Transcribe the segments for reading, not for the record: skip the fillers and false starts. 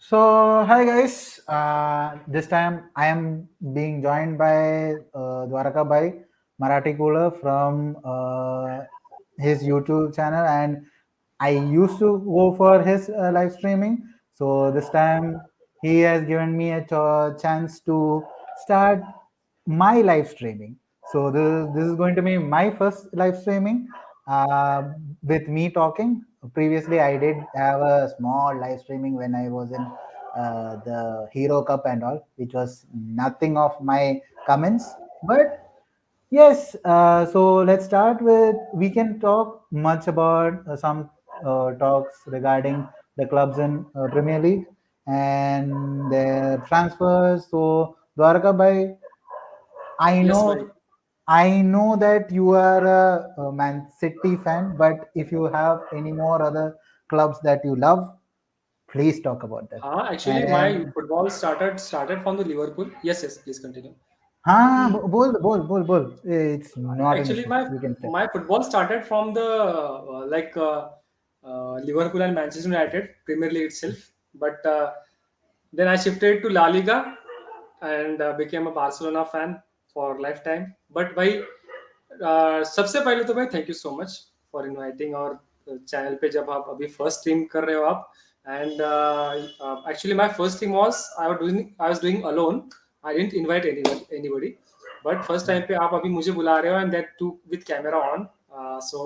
So, hi guys. This time I am being joined by Dwaraka Bhai Marathi Cooler from his YouTube channel, and I used to go for his live streaming. So this time he has given me a chance to start my live streaming. So this is going to be my first live streaming uh, with me talking. Previously, I did have a small live streaming when I was in the Hero Cup and all, which was nothing of my comments. But yes, so let's start with. We can talk much about some talks regarding the clubs in Premier League and their transfers. So Dwarka Bhai, I Yes, buddy. know, I know that you are a Man City fan, but if you have any more other clubs that you love, please talk about that. Actually, my And football started from the Liverpool. Yes. Please continue. हाँ बोल it's not an Actually, issue, my you can say. my football started from the Liverpool and Manchester United Premier League itself. But then I shifted to La Liga and became a Barcelona fan for lifetime. But by सबसे पहले तो भाई thank you so much for inviting और channel पे जब आप अभी first stream कर रहे हो आप and actually my first stream was I was doing alone I didn't invite anybody but first time पे आप अभी मुझे बुला रहे हो and that too with camera on so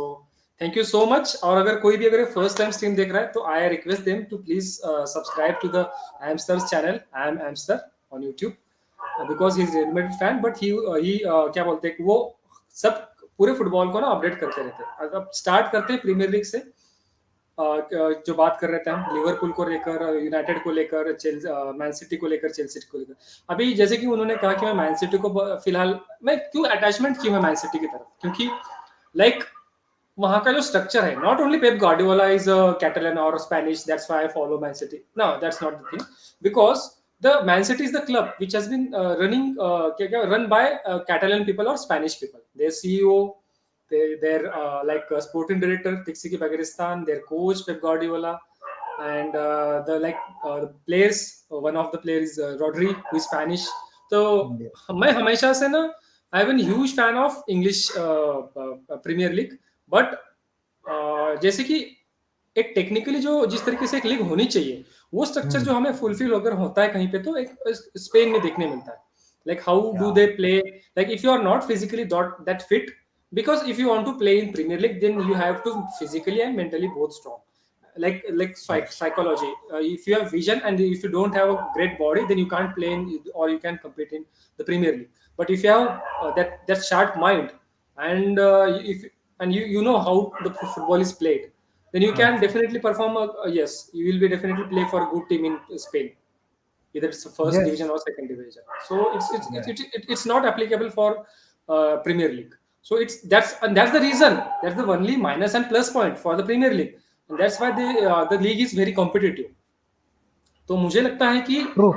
thank you so much और अगर कोई भी अगर फर्स्ट टाइम स्ट्रीम देख रहा है तो I request them to please subscribe to the Amster's channel I am Amster on YouTube because he is Real Madrid fan but he क्या बोलते हैं वो सब पूरे फुटबॉल को ना अपडेट करते रहते हैं अब स्टार्ट करते हैं प्रीमियर लीग से जो बात कर रहे थे हम लिवरपूल को लेकर यूनाइटेड को लेकर मैन सिटी को लेकर चेल्सी को लेकर अभी जैसे कि उन्होंने कहा कि मैं मैन सिटी को फिलहाल मैं क्यों अटैचमेंट क्यों है मैन सिटी की तरफ क्योंकि लाइक वहां का जो स्ट्रक्चर है not only Pep Guardiola is Catalan और Spanish that's why I follow Man City no that's not the thing because the Man City is the club which has been run by Catalan people or Spanish people. Their CEO, their sporting director Tixi Pakistan, their coach Pep Guardiola, and the players. One of the players is Rodri, who is Spanish. तो Yes. मैं हमेशा से ना I am an huge fan of English Premier League but जैसे कि एक technically जो जिस तरीके से एक लीग होनी चाहिए वो स्ट्रक्चर जो Hmm. हमें फुलफिल अगर होता है कहीं पे तो एक स्पेन में देखने मिलता है like how do Yeah. They play like if you are not physically that fit because if you want to play in Premier League, then you have to physically and mentally both strong. Yes. Psychology. If you have vision and if you don't have a great body, then you can't play in or you can compete in the Premier League. But if you have that sharp mind and if and you know how the football is played, then you can Yes. definitely perform. Yes, you will be definitely play for a good team in Spain, either it's the first Yes. division or second division. So Yeah. it's not applicable for Premier League. So that's the reason. That's the only minus and plus point for the Premier League, and that's why the league is very competitive. तो मुझे लगता है कि True.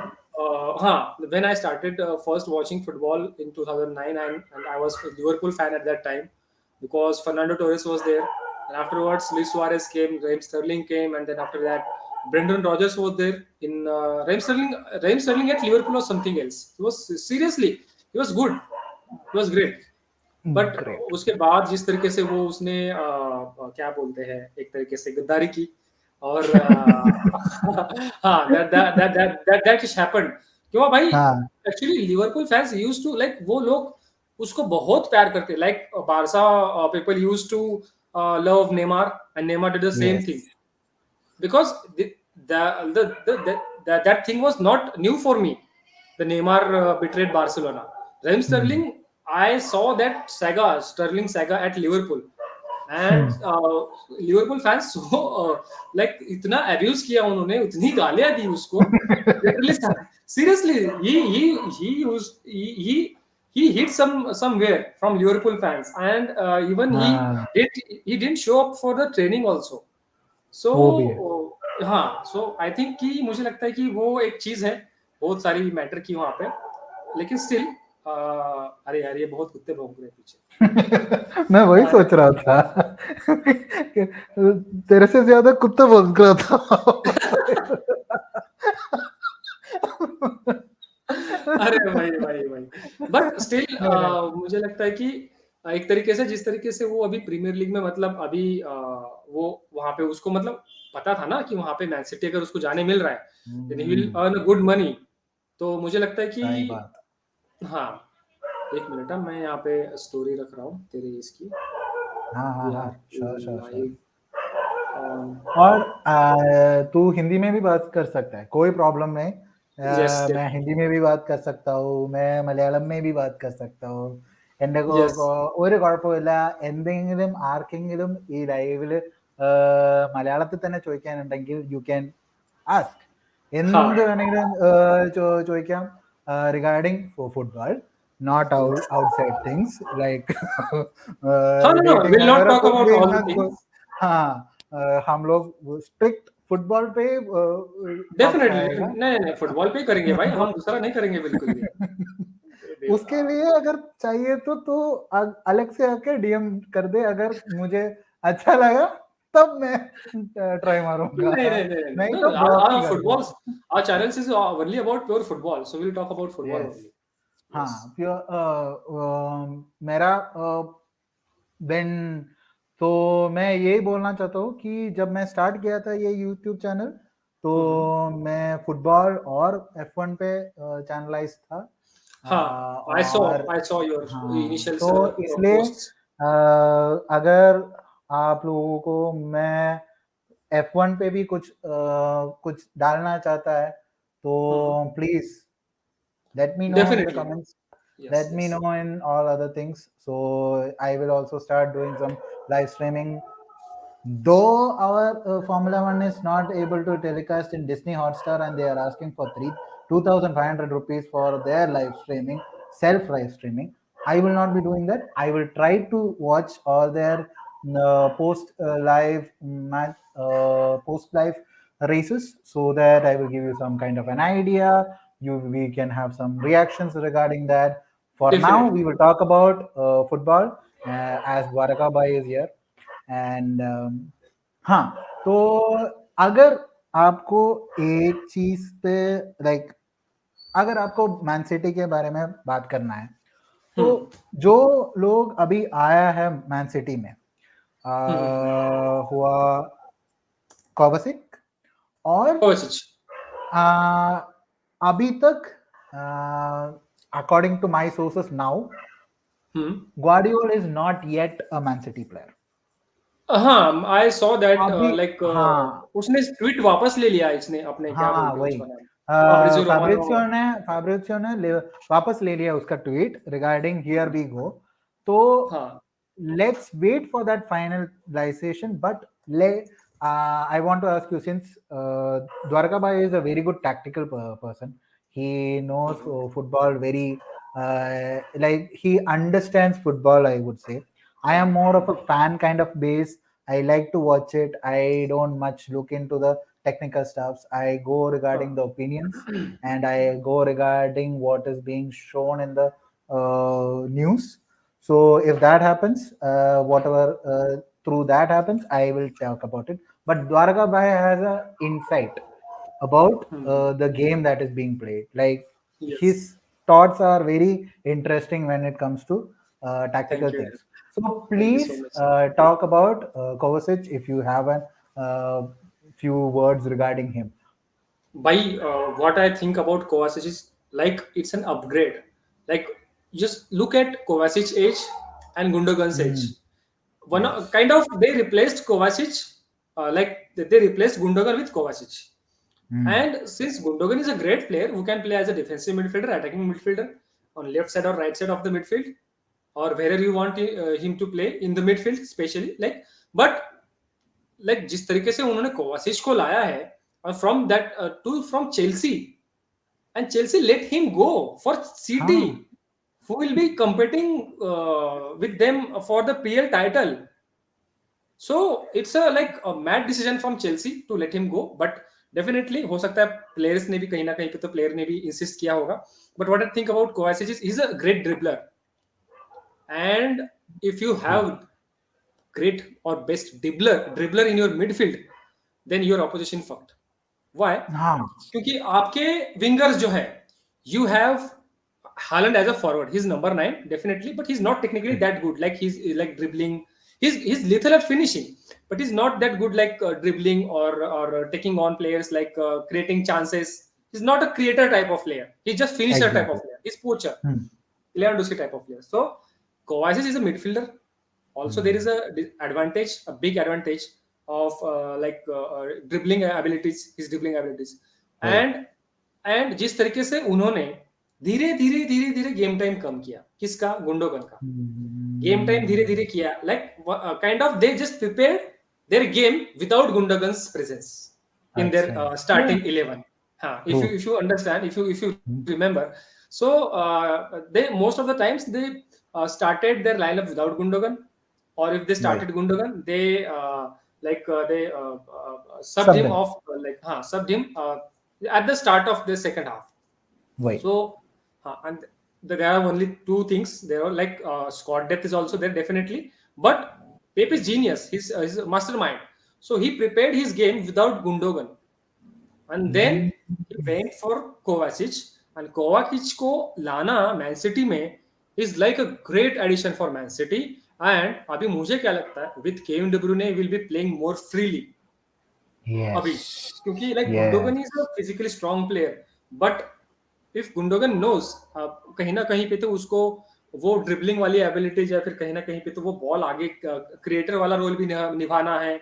हाँ when I started first watching football in 2009 and I was a Liverpool fan at that time because Fernando Torres was there and afterwards Luis Suarez came, Raheem Sterling came and then after that Brendan Rodgers was there in Raheem Sterling at Liverpool or something else. He was seriously he was good. He was great. But Great. उसके बाद जिस तरीके से वो उसने क्या बोलते हैं एक तरीके से गद्दारी की और हाँ that happened क्यों भाई हाँ. Actually Liverpool fans used to like वो लोग उसको बहुत प्यार करते like Barca people used to love Neymar and Neymar did the same thing Yes. because that thing was not new for me. The Neymar betrayed Barcelona. Raheem Hmm. Sterling, I saw that Sterling saga at Liverpool, and Hmm. Liverpool fans so like इतना abuse किया उन्होंने, उतनी गालियां दी उसको. Literally, seriously, he used he hit somewhere from Liverpool fans, and even हाँ. he didn't show up for the training also. सो वो भी है. हाँ सो आई थिंक कि मुझे लगता है कि वो एक चीज है बहुत सारी मैटर की वहां पे लेकिन स्टिल अरे यार ये बहुत कुत्ते भौंक रहे हैं पीछे मैं वही हाँ, सोच रहा था कि तेरे से ज्यादा कुत्ता भौंक रहा था. वही वही वही। बट स्टिल मेरा मुझे लगता है कि एक तरीके से जिस तरीके से वो अभी प्रीमियर लीग में मतलब अभी वो वहां पे उसको मतलब पता था ना कि वहां पे मैन सिटी अगर उसको जाने मिल रहा है then he will hmm, earn good money. तो मुझे लगता है कि सही बात। हाँ, एक मिनट है, मैं यहाँ पे स्टोरी रख रहा हूँ तेरे इसकी। हाँ हाँ वी हाँ, are sure sure sure. Live. और तू हिंदी में भी बात कर सकता है, कोई प्रॉब्लम नहीं। यस मैं हिंदी में भी बात कर सकता हूँ, मैं മലയാളം में भी बात कर सकता हूँ. എൻ്റെ यस ഒരു കുഴപ്പമില്ല. എന്തെങ്കിലും ആർക്കെങ്കിലും ഈ ലൈവില് മലയാളത്തിൽ തന്നെ ചോദിക്കാനുണ്ടെങ്കിൽ യു ക്യാൻ ആസ്ക്. എന്ത് हाँ, വേണമെങ്കിലും ചോദിക്കാം regarding football, not outside things like हाँ, no no, dating will not वगैरह टॉक कुछ अबाउट भी ऑल ना. The things. हाँ, हम लोग स्ट्रिक्ट फुटबॉल पे टॉक्स डेफिनेटली आएगा. डेफिनेटली, नहीं नहीं, फुटबॉल पे ही करेंगे भाई, हम दूसरा नहीं करेंगे बिल्कुल भी। अरे उसके देवता। लिए अगर चाहिए तो तू अलग से आके डीएम कर दे. अगर मुझे अच्छा लगा तब मैं ट्राई मारूंगा, नहीं नहीं नहीं नहीं, नहीं no तो no, ब्लॉक ही our कर footballs, दूंगा. our channels is only about pure football, so we'll talk about football yes. only. Yes. हाँ, मेरा देन तो मैं यही बोलना चाहता हूँ कि जब मैं स्टार्ट किया था ये यूट्यूब चैनल, तो हम्म। मैं फुटबॉल और F1 पे चैनलाइज था. हाँ, और आई सॉ योर हाँ, इनिशियल तो इसलिए पोस्ट्स। अगर आप लोगों को मैं F1 पे भी कुछ डालना चाहता है तो hmm. Please let me know in the definitely. comments. Yes Let me yes. know in all other things. So I will also start doing some live streaming. Though our Formula One is not able to telecast in Disney Hotstar, and they are asking for 2,500 rupees for their live streaming, self live streaming, I will not be doing that. I will try to watch all their post live races, so that I will give you some kind of an idea. We can have some reactions regarding that. For now, definitely. we will talk about football, as Dwaraka Bhai is here. And हाँ, तो अगर आपको एक चीज पे like अगर आपको man city के बारे में बात करना है, तो हम्म जो लोग अभी आया है मैन सिटी में, हम्म। हुआ कोवासिक, और कोचिच। आ, अभी तक according to my sources now, hmm. Gvardiol is not yet a Man City player. हाँ, आई सॉ दैट अभी लाइक हाँ, उसने ट्वीट वापस ले लिया इसने अपने, क्या हाँ बोलते हैं वही. उसका नाम, फाब्रिजियो रोमानो। फैब्रिजियो ने वापस ले लिया उसका tweet regarding here we go. तो हाँ let's wait for that finalization. But I want to ask you, since Dwarka Bhai is a very good tactical person, he knows hmm football very, like he understands football, I would say. I am more of a fan kind of base. I like to watch it. I don't much look into the technical stuffs. I go regarding हाँ the opinions, and I go regarding what is being shown in the news. So if that happens, whatever through that happens, I will talk about it. But Dwarka Bhai has a insight about hmm. the game that is being played. Like yes. his thoughts are very interesting when it comes to tactical thank you यार, things. So thank you so please much. talk about Kovacic if you have a few words regarding him. By what I think about Kovacic is like it's an upgrade. Like just look at Kovacic age and Gundogan's age. Mm, One yes. kind of they replaced Kovacic, like they replaced Gundogan with Kovacic. Mm, And since Gundogan is a great player who can play as a defensive midfielder, attacking midfielder, on left side or right side of the midfield, or wherever you want him to play in the midfield, especially like, but like जिस तरीके से उन्होंने कोवासिच को लाया है, और from that to from Chelsea, and Chelsea let him go for City, हाँ, who will be competing with them for the PL title. So it's a like a mad decision from Chelsea to let him go, but definitely हो सकता है players ने भी कहीं ना कहीं पे तो प्लेयर ने भी इंसिस्ट किया होगा. But what I think about Kovacic is he's a great dribbler, and if you true. have great or best dribbler in your midfield, then your opposition fucked. Why? हाँ, क्योंकि आपके विंगर्स जो है, you have Haaland as a forward, he's number 9 definitely, but he's not technically that good. Like he's like dribbling, he's lethal at finishing, but he's not that good like dribbling or taking on players, like creating chances. He's not a creator type of player. He's just finisher type of Exactly. player. He's poacher, Hmm. Lewandowski type of player. So Kovacic is a midfielder. Also, there is Hmm. a advantage, a big advantage of dribbling abilities, his dribbling abilities, वही. and जिस तरीके से उन्होंने धीरे धीरे game time कम किया, किसका, Gundogan का गेम टाइम धीरे Hmm. धीरे किया, like kind of they just prepare their game without Gundogan's presence in their अच्छा. Yeah. स्टार्टिंग 11. हाँ, True. if you understand, if you Hmm. remember, so they most of the times they started their lineup without Gundogan, or if they वही. started Gundogan, they they subbed सब him दिन. off, subbed him at the start of the second half. वही. So, and there are only two things. There are like squad depth is also there definitely, but Pep is genius. He's a mastermind. So he prepared his game without Gundogan, and then Hmm. he went for Kovacic, and Kovacic को लाना Man City में is like a great addition for Man City. And अभी मुझे क्या लगता है, with Kevin De Bruyne will be playing more freely अभी, Yes. क्योंकि like Yes. Gundogan is a physically strong player, but if Gundogan knows कहीं ना कहीं पे तो उसको वो ड्रिबलिंग वाली एबिलिटीज, या फिर कहीं ना कहीं पे तो वो बॉल आगे क्रिएटर वाला रोल भी निभाना है,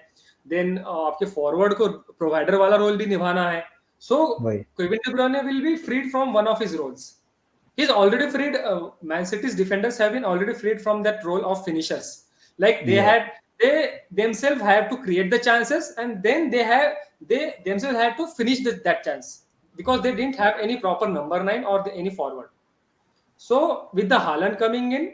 देन आपके फॉरवर्ड को प्रोवाइडर वाला रोल भी निभाना है. सो वही. Kevin De Bruyne will be freed from one of his roles. He's already freed. Man City's defenders have been already freed from that role of finishers. Like Yeah. they themselves have to create the chances, and then they themselves had to finish that chance, because they didn't have any proper number 9 or any forward. So with the Haaland coming in,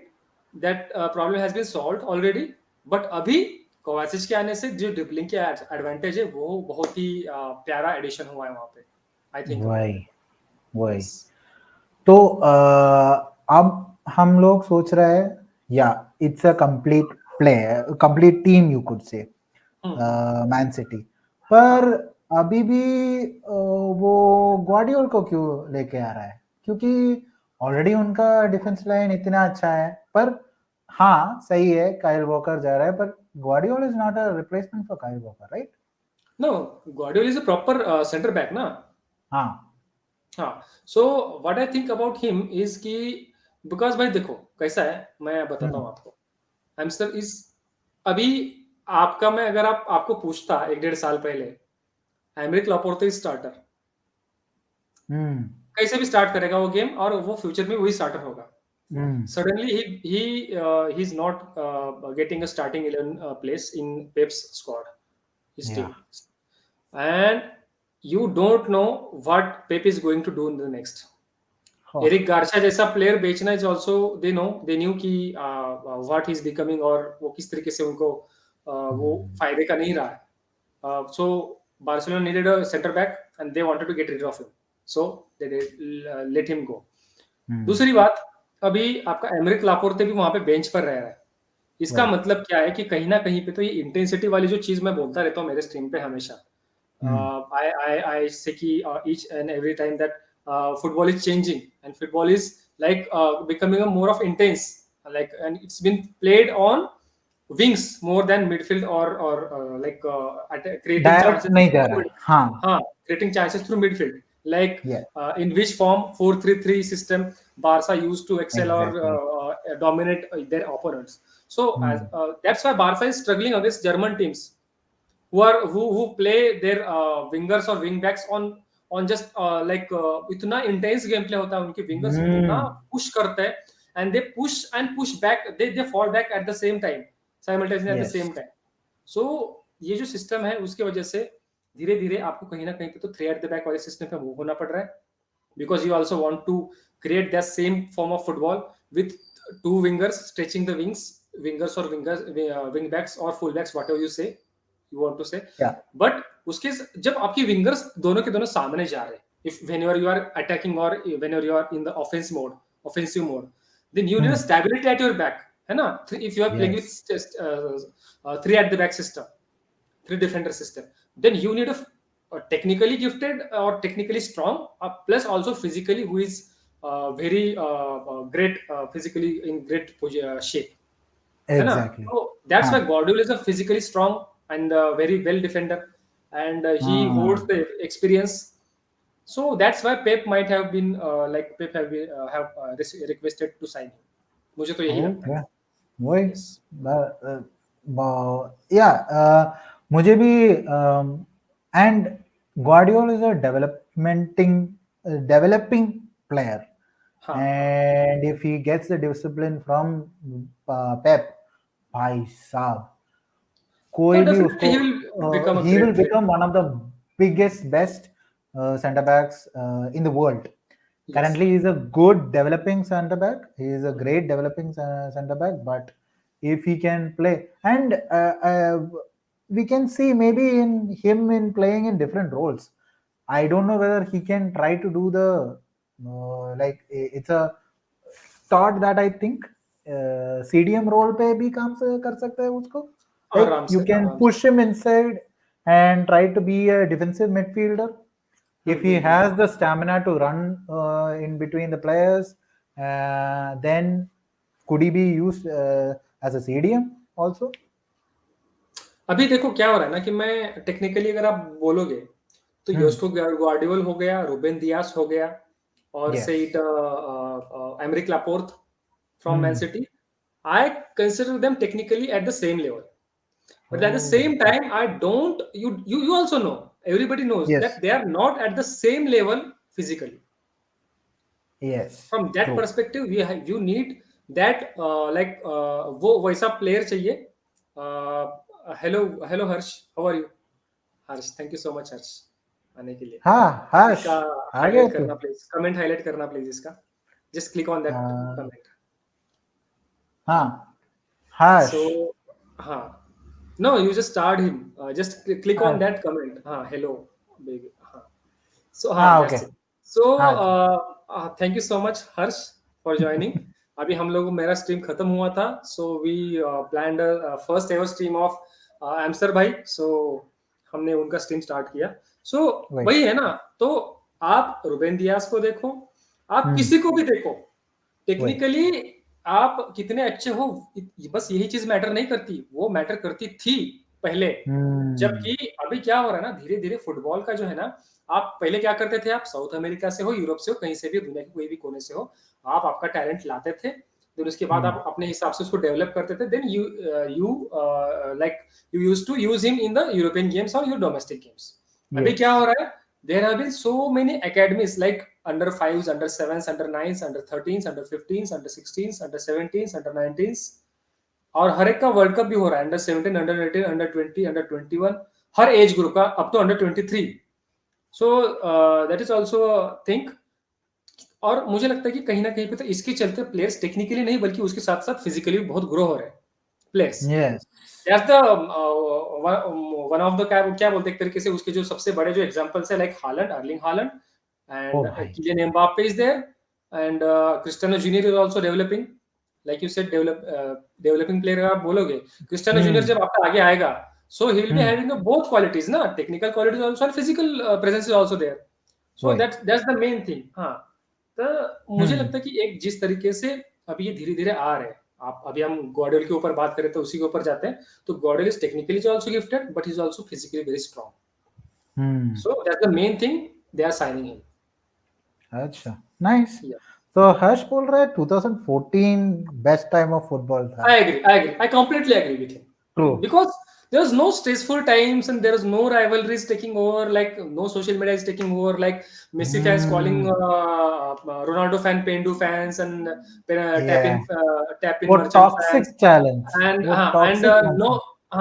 that problem has been solved already. But अभी कोवासिच के आने से जो dribbling की advantage है वो बहुत ही प्यारा एडिशन हुआ है वहां पे. आई थिंक अबाउट वही. इट. वही. यस. तो अब हम लोग सोच रहे हैं, या it's a complete play, complete team you could say, hmm. Man city. पर हाँ. अभी भी वो ग्वार्डियोल को क्यों लेके आ रहा है? क्योंकि ऑलरेडी उनका डिफेंस लाइन इतना अच्छा है. पर हाँ, सही है, काइल वॉकर जा रहा है, पर ग्वार्डियोल is not a replacement for Kyle walker, right? No, Guardiola is a proper center back ना. हाँ. हाँ. So what I think about him is कि, बिकॉज भाई देखो कैसा है, मैं बताता हूँ आपको. हैमस्टर इज अभी आपका, मैं अगर आपको पूछता 1-1.5 साल पहले, एमरिक लापोर्ते स्टार्टर, हम्म. कैसे भी स्टार्ट करेगा वो गेम, और वो फ्यूचर में वही स्टार्टर होगा. हम्म. Suddenly he is not getting a starting 11 place in Pep's squad, his या. team, and you don't know what Pep is going to do in the next. Eric Garcia जैसा player बेचना is also, they knew कि what he is becoming, और वो किस तरीके से उनको वो फायदे का नहीं रहा है. So Barcelona needed a centre back and they wanted to get rid of him, so they let him go. दूसरी बात, अभी आपका एमरिक लापोर्ते भी वहां पे बेंच पर रह रहा है. इसका वही. मतलब क्या है कि कहीं ना कहीं पे तो ये इंटेंसिटी वाली जो चीज मैं बोलता रहता हूँ मेरे स्ट्रीम पे हमेशा, I say कि each and every time that football is changing, and football is like becoming a more of intense, like, and it's been played on wings more than midfield, or creating direct chances नहीं जा through रहा है. mid, हाँ. creating chances through midfield, like Yeah. in which form 4-3-3 system Barca used to excel or Exactly. dominate their opponents. So as Hmm. that's why Barca is struggling against German teams who play their wingers or wing backs on just इतना intense game play होता है, उनके wingers इतना Hmm. Push करते हैं, and they push back, they fall back at the same time, simultaneously at the Yes. same time. So ये जो system है उसके वजह से धीरे धीरे आपको कहीं ना कहीं पे तो 3 at the back वाले सिस्टम पे मूव होना पड़ रहा है, because you also want to create that same form of football with two wingers stretching the wingers or wing backs or full backs, whatever you say, you want to say. Yeah. But उसके जब आपकी wingers दोनों के दोनों सामने जा रहे हैं, if whenever you are attacking or whenever you are in the offensive mode, then you need a Hmm. stability at your back, है ना. If you are playing with Yes. three at the back system, three defender system, then you need a technically gifted or technically strong, plus also physically who is very great physically in great shape. है ना? Exactly. So that's why हाँ. Guardiola is a physically strong and very well defender, and he holds हाँ. the experience. So that's why Pep might have been like Pep have been, requested to sign him. मुझे तो यही लगता है. Okay. वही. Yes. या मुझे भी and Guardiola is a developing player, हाँ हाँ. and if he gets the discipline from Pep, भाई साहब So कोई भी definitely उसको he will become a he will great player. become one of the biggest best center backs in the world. Yes. Currently, he's a good developing center back. He is a Mhm. great developing center back. But if he can play, and we can see maybe in him in playing in different roles. I don't know whether he can try to do the like it's a thought that I think CDM role पे भी काम से कर सकते हैं उसको. Like आराम you से can आराम से. push him inside and try to be a defensive midfielder if he hmm. has the stamina to run in between the players, then could he be used as a CDM also? अभी देखो क्या हो रहा है ना कि मैं technically अगर आप बोलोगे तो Hmm. योस्को ग्वार्डियोल हो गया, रूबेन दियास हो गया, और से Yes. It Aymeric Laporte from Man Hmm. City. I consider them technically at the same level, but at the Oh, same okay. time, I don't. You also know. Everybody knows that Yes. they are not at the same level physically. Yes. From that True. perspective, you need that वो वैसा player चाहिए. Hello hello Harsh, how are you? Harsh, thank you so much Harsh आने के लिए. हाँ, इसका Harsh. आ गए highlight तू. करना प्लीज, कमेंट हाईलाइट करना प्लीज इसका. जस्ट क्लिक ऑन दैट हाँ, कमेंट. हाँ, Harsh. So, huh. No, you just starred him. Just click on हाँ, that comment. Hello, baby. So, हाँ, that's okay. it. So, हाँ जी. thank you so much, Harsh, for joining. अभी हम लोग मेरा stream खत्म हुआ था, so we planned a first ever stream of एमसर भाई. So हमने उनका स्ट्रीम स्टार्ट किया. So वही. वही है ना. तो आप रुबेन दियास को देखो, आप हम्म. किसी को भी देखो, वही. टेक्निकली आप कितने अच्छे हो, बस यही चीज मैटर नहीं करती, वो मैटर करती थी पहले. हम्म. जबकि अभी क्या हो रहा है ना, धीरे धीरे फुटबॉल का जो है ना, आप पहले क्या करते थे, आप साउथ अमेरिका से हो, यूरोप से हो, कहीं से भी, दुनिया के कोई भी कोने से हो, आप आपका टैलेंट लाते थे, फिर उसके बाद हम्म. आप अपने हिसाब से उसको डेवलप करते थे. Then you like you use to use him in the European games और योर डोमेस्टिक गेम्स. अभी क्या हो Yes. रहा है, there have been so many academies like under 5s, under 7s, under 9s, under 13s, under 15s, under 16s, under 17s, under 19s, और हर एक का world cup भी हो रहा है. अंडर 17, अंडर 18, अंडर 20, अंडर 21, हर एज ग्रुप का, अब तो under 23. So that is also think. और मुझे लगता है कि कहीं ना कहीं पे तो इसके चलते प्लेयर्स टेक्निकली नहीं बल्कि उसके साथ साथ फिजिकली भी बहुत ग्रो हो रहे हैं players. Yes. That's the one of the क्या बोलते हैं एक तरीके से, उसके जो सबसे बड़े जो एग्जांपल्स है, लाइक हालैंड, अर्लिंग हालैंड, ओ एंड भाई. Kylian Mbappe is there, and Cristiano junior is also developing. Like you said, developing player आप बोलोगे, क्रिस्टियानो जूनियर हम्म. जब आपका आगे आएगा, so he will be hmm. Having both qualities ना, technical qualities also and physical presence is also there. So वही. That's the main thing. हाँ, तो मुझे हम्म. लगता है कि एक जिस तरीके से अभी ये धीरे धीरे आ रहे हैं, आप अभी हम गॉर्डियोल के ऊपर बात करें तो उसी के ऊपर जाते हैं. तो Gvardiol is technically also gifted, but he is also physically very strong. Hmm. So that's the main thing, they are signing him. अच्छा. नाइस. या, तो हर्ष बोल रहा है 2014 बेस्ट टाइम ऑफ फुटबॉल था. I completely agree with him. True. Because there was no stressful times and there was no rivalries taking over, like no social media is taking over, like Messi fans calling hmm. Ronaldo fan Pendu fans, and Yeah. tap in वो merchant toxic fans, challenge. and वो toxic no,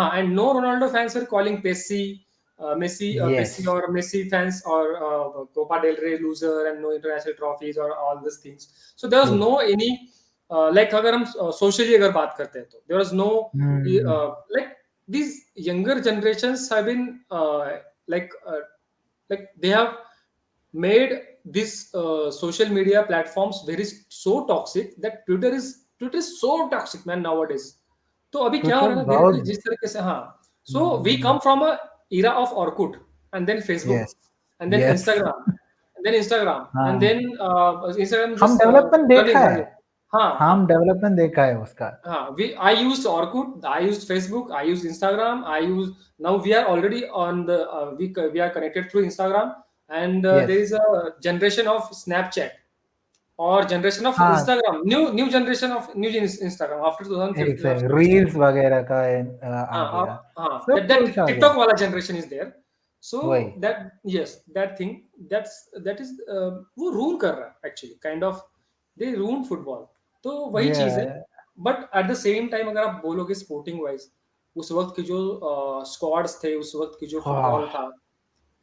मतलब. no Ronaldo fans were calling Messi Yes. or Messi fans or Copa del Rey loser and no international trophies or all these things. So there was true. no any like अगर हम socially अगर बात करते हैं तो there was no hmm. like these younger generations have been like uh, like they have made these social media platforms very so toxic that Twitter is so toxic man nowadays. तो अभी क्या हो Twitter रहा है ना, धीरे धीरे बहुत. जिस तरीके से, हाँ, so we come from a era of Orkut, and then Facebook, yes. and then yes. Instagram, then Instagram, and हाँ, then Instagram हम just डेवलपमेंट देखा running, है, running. हाँ, हाँ. हम डेवलपमेंट देखा है उसका. I used Orkut, I used Facebook, I used Instagram, I use now we are already on the we are connected through Instagram, and there Yes. is a generation of Snapchat or generation of हाँ, Instagram, new generation of Instagram after एक 2015 से or 16. Reels वगैरह का आ हाँ, गया, that सब that कुछ आ गया. TikTok वाला generation is there. वही. So that yes, that thing that is वो रूल कर रहा है actually kind of they ruin football. तो वही चीज है. ये but at the same time अगर आप बोलोगे स्पोर्टिंग वाइज, उस वक्त के जो स्क्वाड्स थे, उस वक्त की जो फुटबॉल हाँ. था,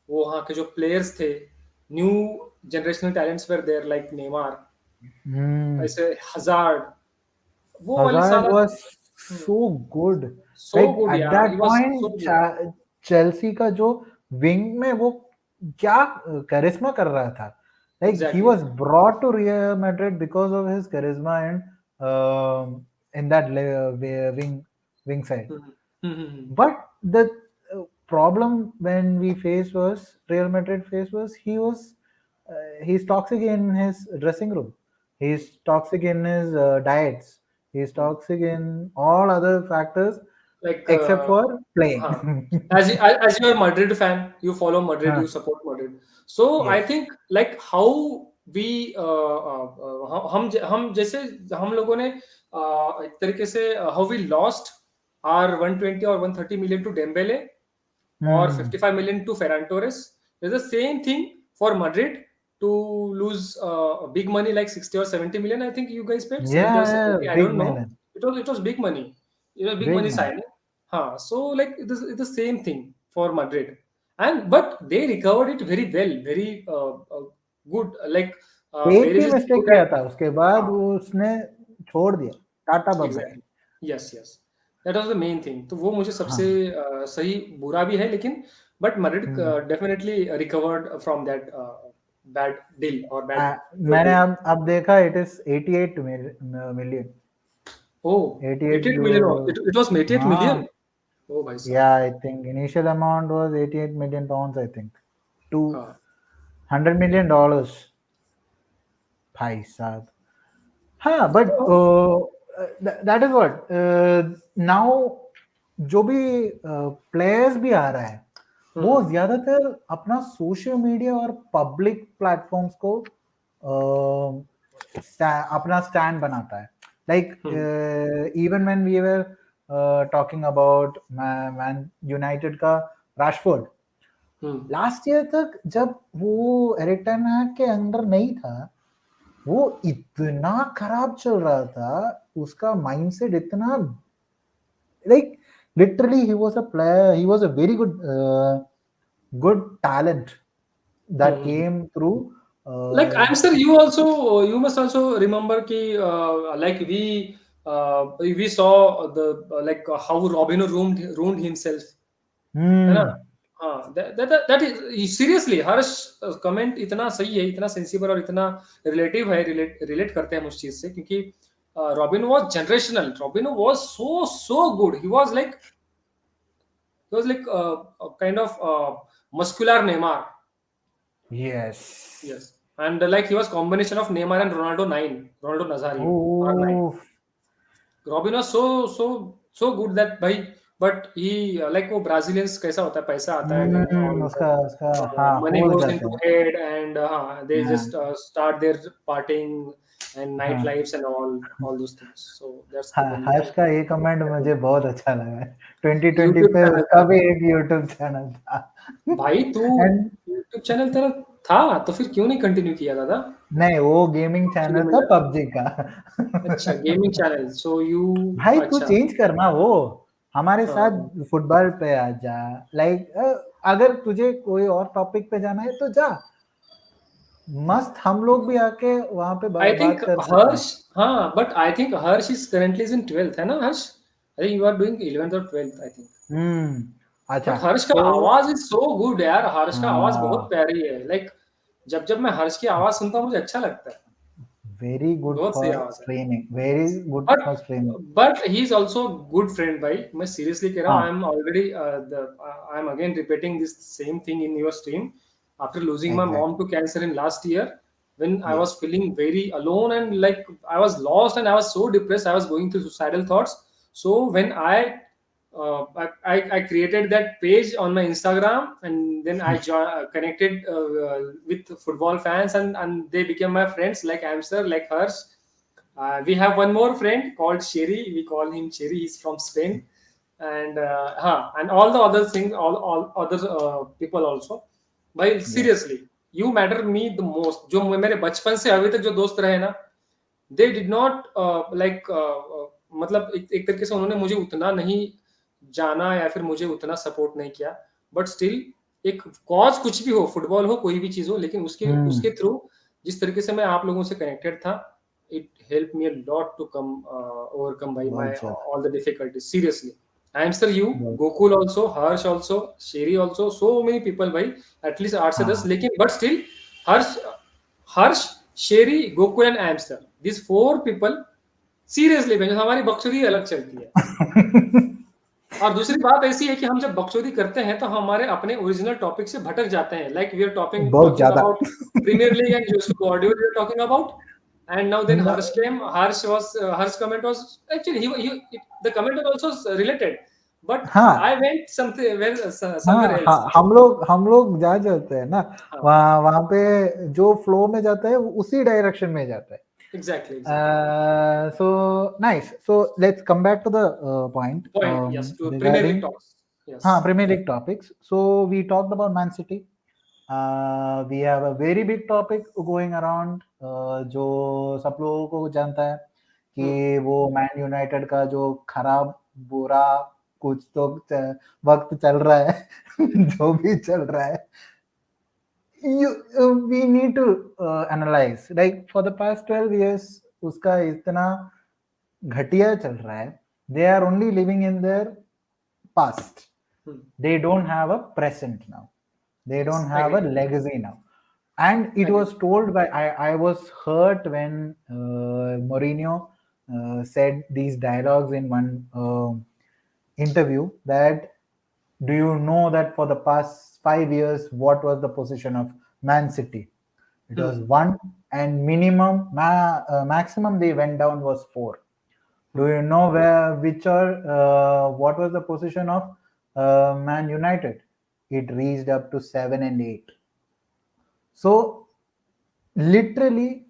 वो वहाँ के जो प्लेयर्स थे, new generational talents were there like Neymar, hmm. ऐसे हजार्ड, वो वाली Hazard साला. was so good. So Like good at यार, he that was so point, good. Chelsea का जो विंग में वो क्या करिश्मा कर रहा था. Like he exactly. was brought to Real Madrid because of his charisma and in that wing side. But the problem when we faced was Real Madrid faced was he's toxic in his dressing room. He's toxic in his diets. He's toxic in all other factors Like except for huh. playing. As you're a Madrid fan, you follow Madrid, Huh, you support Madrid. So I yes. think like how we हम जैसे हम लोगों ने एक तरीके से how we lost our 120 or 130 million to Dembele or Hmm. 55 million to Ferran Torres. There's the same thing for Madrid to lose big money like 60 or 70 million. I think you guys paid 70 or Yeah, 70. I big don't know. man. It was big money. It was big Big money man. signing. So like it's the same thing for Madrid, and but they recovered it very well, very good. Like एक ही Perez is mistake good किया at. था उसके बाद हाँ, वो उसने छोड़ दिया. टाटा bye bye. Exactly. Yes, yes. That was the main thing. तो वो मुझे सबसे हाँ. सही बुरा भी है, लेकिन but Madrid hmm. Definitely recovered from that bad deal और बैड जो मैंने भी. अब देखा इट इज 88 मिलियन. ओह, 88 88 जो. मिलियन. इट वाज 88 हाँ. मिलियन. ओ भाई साहब. Yeah, I think initial amount was 88 million pounds, I think. To हाँ. $100 million. भाई साहब. हाँ, but तो that is what. Now जो भी प्लेयर्स भी आ रहा है, वो हम्म, ज्यादातर अपना सोशल मीडिया और पब्लिक प्लेटफॉर्म्स को अपना स्टैंड बनाता है. Like hmm, even when we were talking about Man United का रैशफोर्ड, हम्म, लास्ट ईयर तक जब वो एरिक टेन हैग के अंडर नहीं था, वो इतना खराब चल रहा था. उसका माइंडसेट इतना, like literally he was a player, he was a very good talent that hmm. came through Like I'm sure you must also remember कि like we saw the like how Robinho ruined himself. है ना? hmm, हाँ, that is seriously Harsh comment इतना सही है, इतना sensible और इतना रिलेटिव है, रिलेट करते हैं हम उस चीज से, क्योंकि robin was generational. Robin was so good. He was like kind of muscular Neymar. yes. Yes, and like he was combination of Neymar and Ronaldo 9, Ronaldo Nazario R9. Oh. Robin was so good that भाई, but he like वो Brazilians कैसा होता है, पैसा आता है then all उसका हाँ money हो goes जाता into है. head, and they just हाँ. start their partying and night हाँ. lives and all those things. So that's the हाँ, one हर्ष का ये कमेंट मुझे बहुत अच्छा लगा है. 2020 YouTube पे चैनल उसका था. भी एक यूट्यूब चैनल था. भाई तू एंड YouTube चैनल तेरा था तो फिर क्यों नहीं कंटिन्यू किया दादा? नहीं, वो गेमिंग Actually चैनल मिल था जाता. पबजी का. अच्छा, गेमिंग चैनल. So you. भाई तू अच्छा. चेंज करना वो, हमारे हाँ, साथ हाँ. फुटबॉल पे आ जा. लाइक अगर तुझे कोई और टॉपिक पे जाना है तो जा, मस्त हम लोग भी आके वहां पे आई थिंक बात कर सकते हर्ष. हैं. हाँ, but I think Harsh is currently in 12th, है ना Harsh? I think you are doing 11th और 12th, आई थिंक. अच्छा. बट हर्ष का तो आवाज इज सो गुड यार. हर्ष का आवाज बहुत हाँ, प्यारी है. लाइक जब जब मैं हर्ष की आवाज सुनता हूँ मुझे अच्छा लगता है. वेरी गुड बहुत सही फॉर आवाज है. Streaming, very good but for streaming. But he is also good friend भाई. मैं सीरियसली कह रहा हूँ. आई हाँ. Am already I am again repeating this same thing in your stream. after losing my mom Exactly. to cancer in last year, when I Yes. was feeling very alone and like I was lost and I was so depressed, I was going through suicidal thoughts. So when I created that page on my Instagram, and then I connected with football fans, and they became my friends, like Amster, like Hers. We have one more friend called Sherry. We call him Sherry. He's from Spain, and all the other things, all other people also. भाई Yes. seriously, you matter me the most. जो मेरे बचपन से अभी तक जो दोस्त रहे ना, दे डिड नॉट लाइक मतलब एक तरीके से उन्होंने मुझे उतना नहीं जाना या फिर मुझे उतना सपोर्ट नहीं किया, बट स्टिल एक कॉज कुछ भी हो, फुटबॉल हो, कोई भी चीज हो, लेकिन उसके उसके Hmm. थ्रू जिस तरीके से मैं आप लोगों से कनेक्टेड था, it help me a lot to come overcome by Well my said. All the difficulties seriously. I am sure you, Well. Gokul also, Harsh also, Sherry also, so many people भाई, at least 8 से 10, हाँ. लेकिन but still Harsh Harsh Sheri Gokul and Amster, this 4 people seriously bench हमारी बकचोदी अलग चलती है. और दूसरी बात ऐसी है कि हम जब बकचोदी करते हैं तो हमारे अपने ओरिजिनल टॉपिक से भटक जाते हैं, लाइक वी आर टॉकिंग बहुत टॉकिंग ज्यादा. About Premier League and used to audio we are talking about. And now then No, Harsh came. Harsh comment was actually the comment was also related, but I हाँ. went something where somewhere हाँ, else. हाँ, हम लोग जा जाते हैं ना, हाँ, वहाँ वहाँ पे जो फ्लो में जाता है वो उसी डायरेक्शन में जाता है. exactly, exactly. So nice. So let's come back to the point Point, yes, to Premier League regarding talks. Yes. Premier League topics. So we talked about Man City. We have a very big topic going around, जो सब लोगों को जानता है Hmm. कि वो man United का जो खराब बुरा कुछ तो वक्त चल रहा है. जो भी चल रहा है, we need to analyze, like for the past 12 years उसका इतना घटिया चल रहा है. They are only living in their past. Hmm. They don't have a present now. They don't Yes, have a agree. legacy now. And it Agree. was told by, I was hurt when Mourinho said these dialogues in one interview that, do you know that for the past 5 years, what was the position of Man City? It was Hmm. one, and maximum they went down was four. Do Hmm. you know what was the position of Man United? It reached up to 7 and 8. So literally,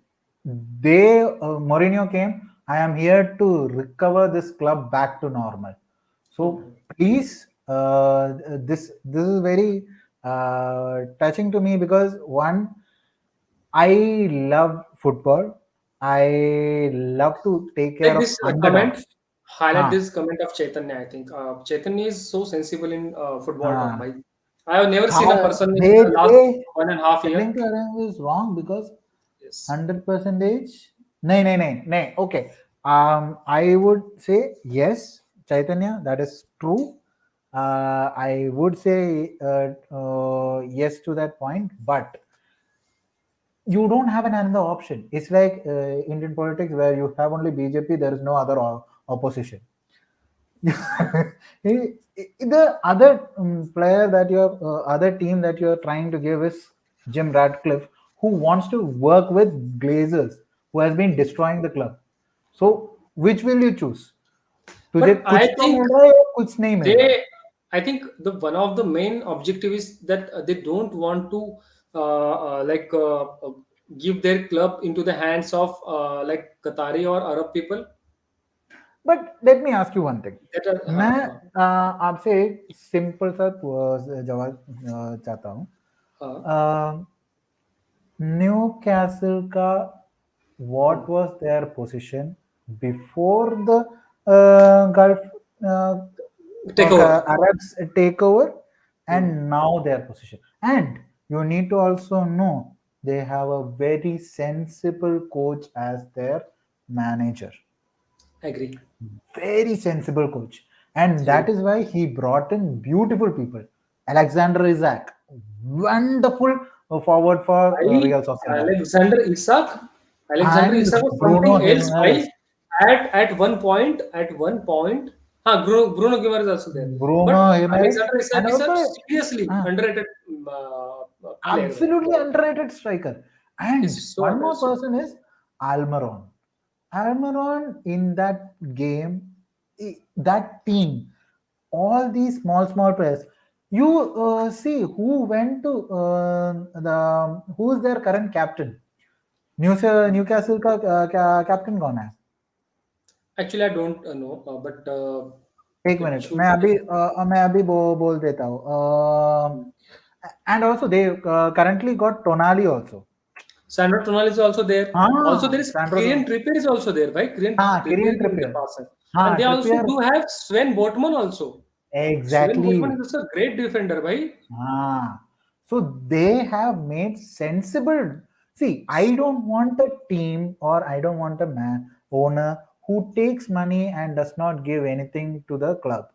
Mourinho came. I am here to recover this club back to normal. So Hmm. please, this is very touching to me because one, I love football. I love to take care Like of this comment, underdogs. highlight हाँ, this comment of Chaitanya. I think Chaitanya is so sensible in football talk. हाँ. By I have never seen a How person in they the last they 1.5 year. telling to Arun is wrong because Yes. 100%. No, no, no, no. Okay. I would say yes, Chaitanya. That is true. I would say yes to that point, but you don't have another option. It's like Indian politics where you have only BJP. There is no other opposition. The other player that you're other team that you're trying to give is Jim Radcliffe, who wants to work with Glazers, who has been destroying the club. So which will you choose? तुझे But कुछ I तो think मिल रहा है या कुछ नहीं मिल रहा है. they, I think the one of the main objective is that they don't want to like give their club into the hands of like Qatari or Arab people But let me ask you one thing. that are मैं आपसे एक simple सा जवाब चाहता हूँ. uh, new castle का hmm, what was their position before the Gulf take over. Arabs takeover, Hmm, and now their position. And you need to also know they have a very sensible coach as their manager. agree. Very sensible coach. And Agree. that is why he brought in beautiful people. Alexander Isaac, wonderful forward for I Real Sociedad. Alexander Isak. Alexander And Isak was Bruno something else. Gimenez. Why? At one point, Bruno Guimaraes is also there. But Bruno Gimenez. Alexander Isak And is a also, seriously uh, underrated player, bhai. Absolutely underrated striker. And He's so one more underrated. person is Almiron. Almiron in that game, that team, all these small players. You see who went to who's their current captain? Newcastle का captain कौन है? Actually, I don't know, but एक it minute should be. मैं अभी बोल देता हूँ. And also they currently got Tonali also. Sandro Tonali is also there. Also, there हाँ, is Sandro Kieran Tonali. Trippier is also there, right? Kieran हाँ, Trippier Kylian is in the Trippier. pass, and हाँ, they also Trippier. do have Sven Botman also. Sven Botman Exactly. is also a great defender, right? So they have made sensible. See, I don't want a team or I don't want a man owner who takes money and does not give anything to the club.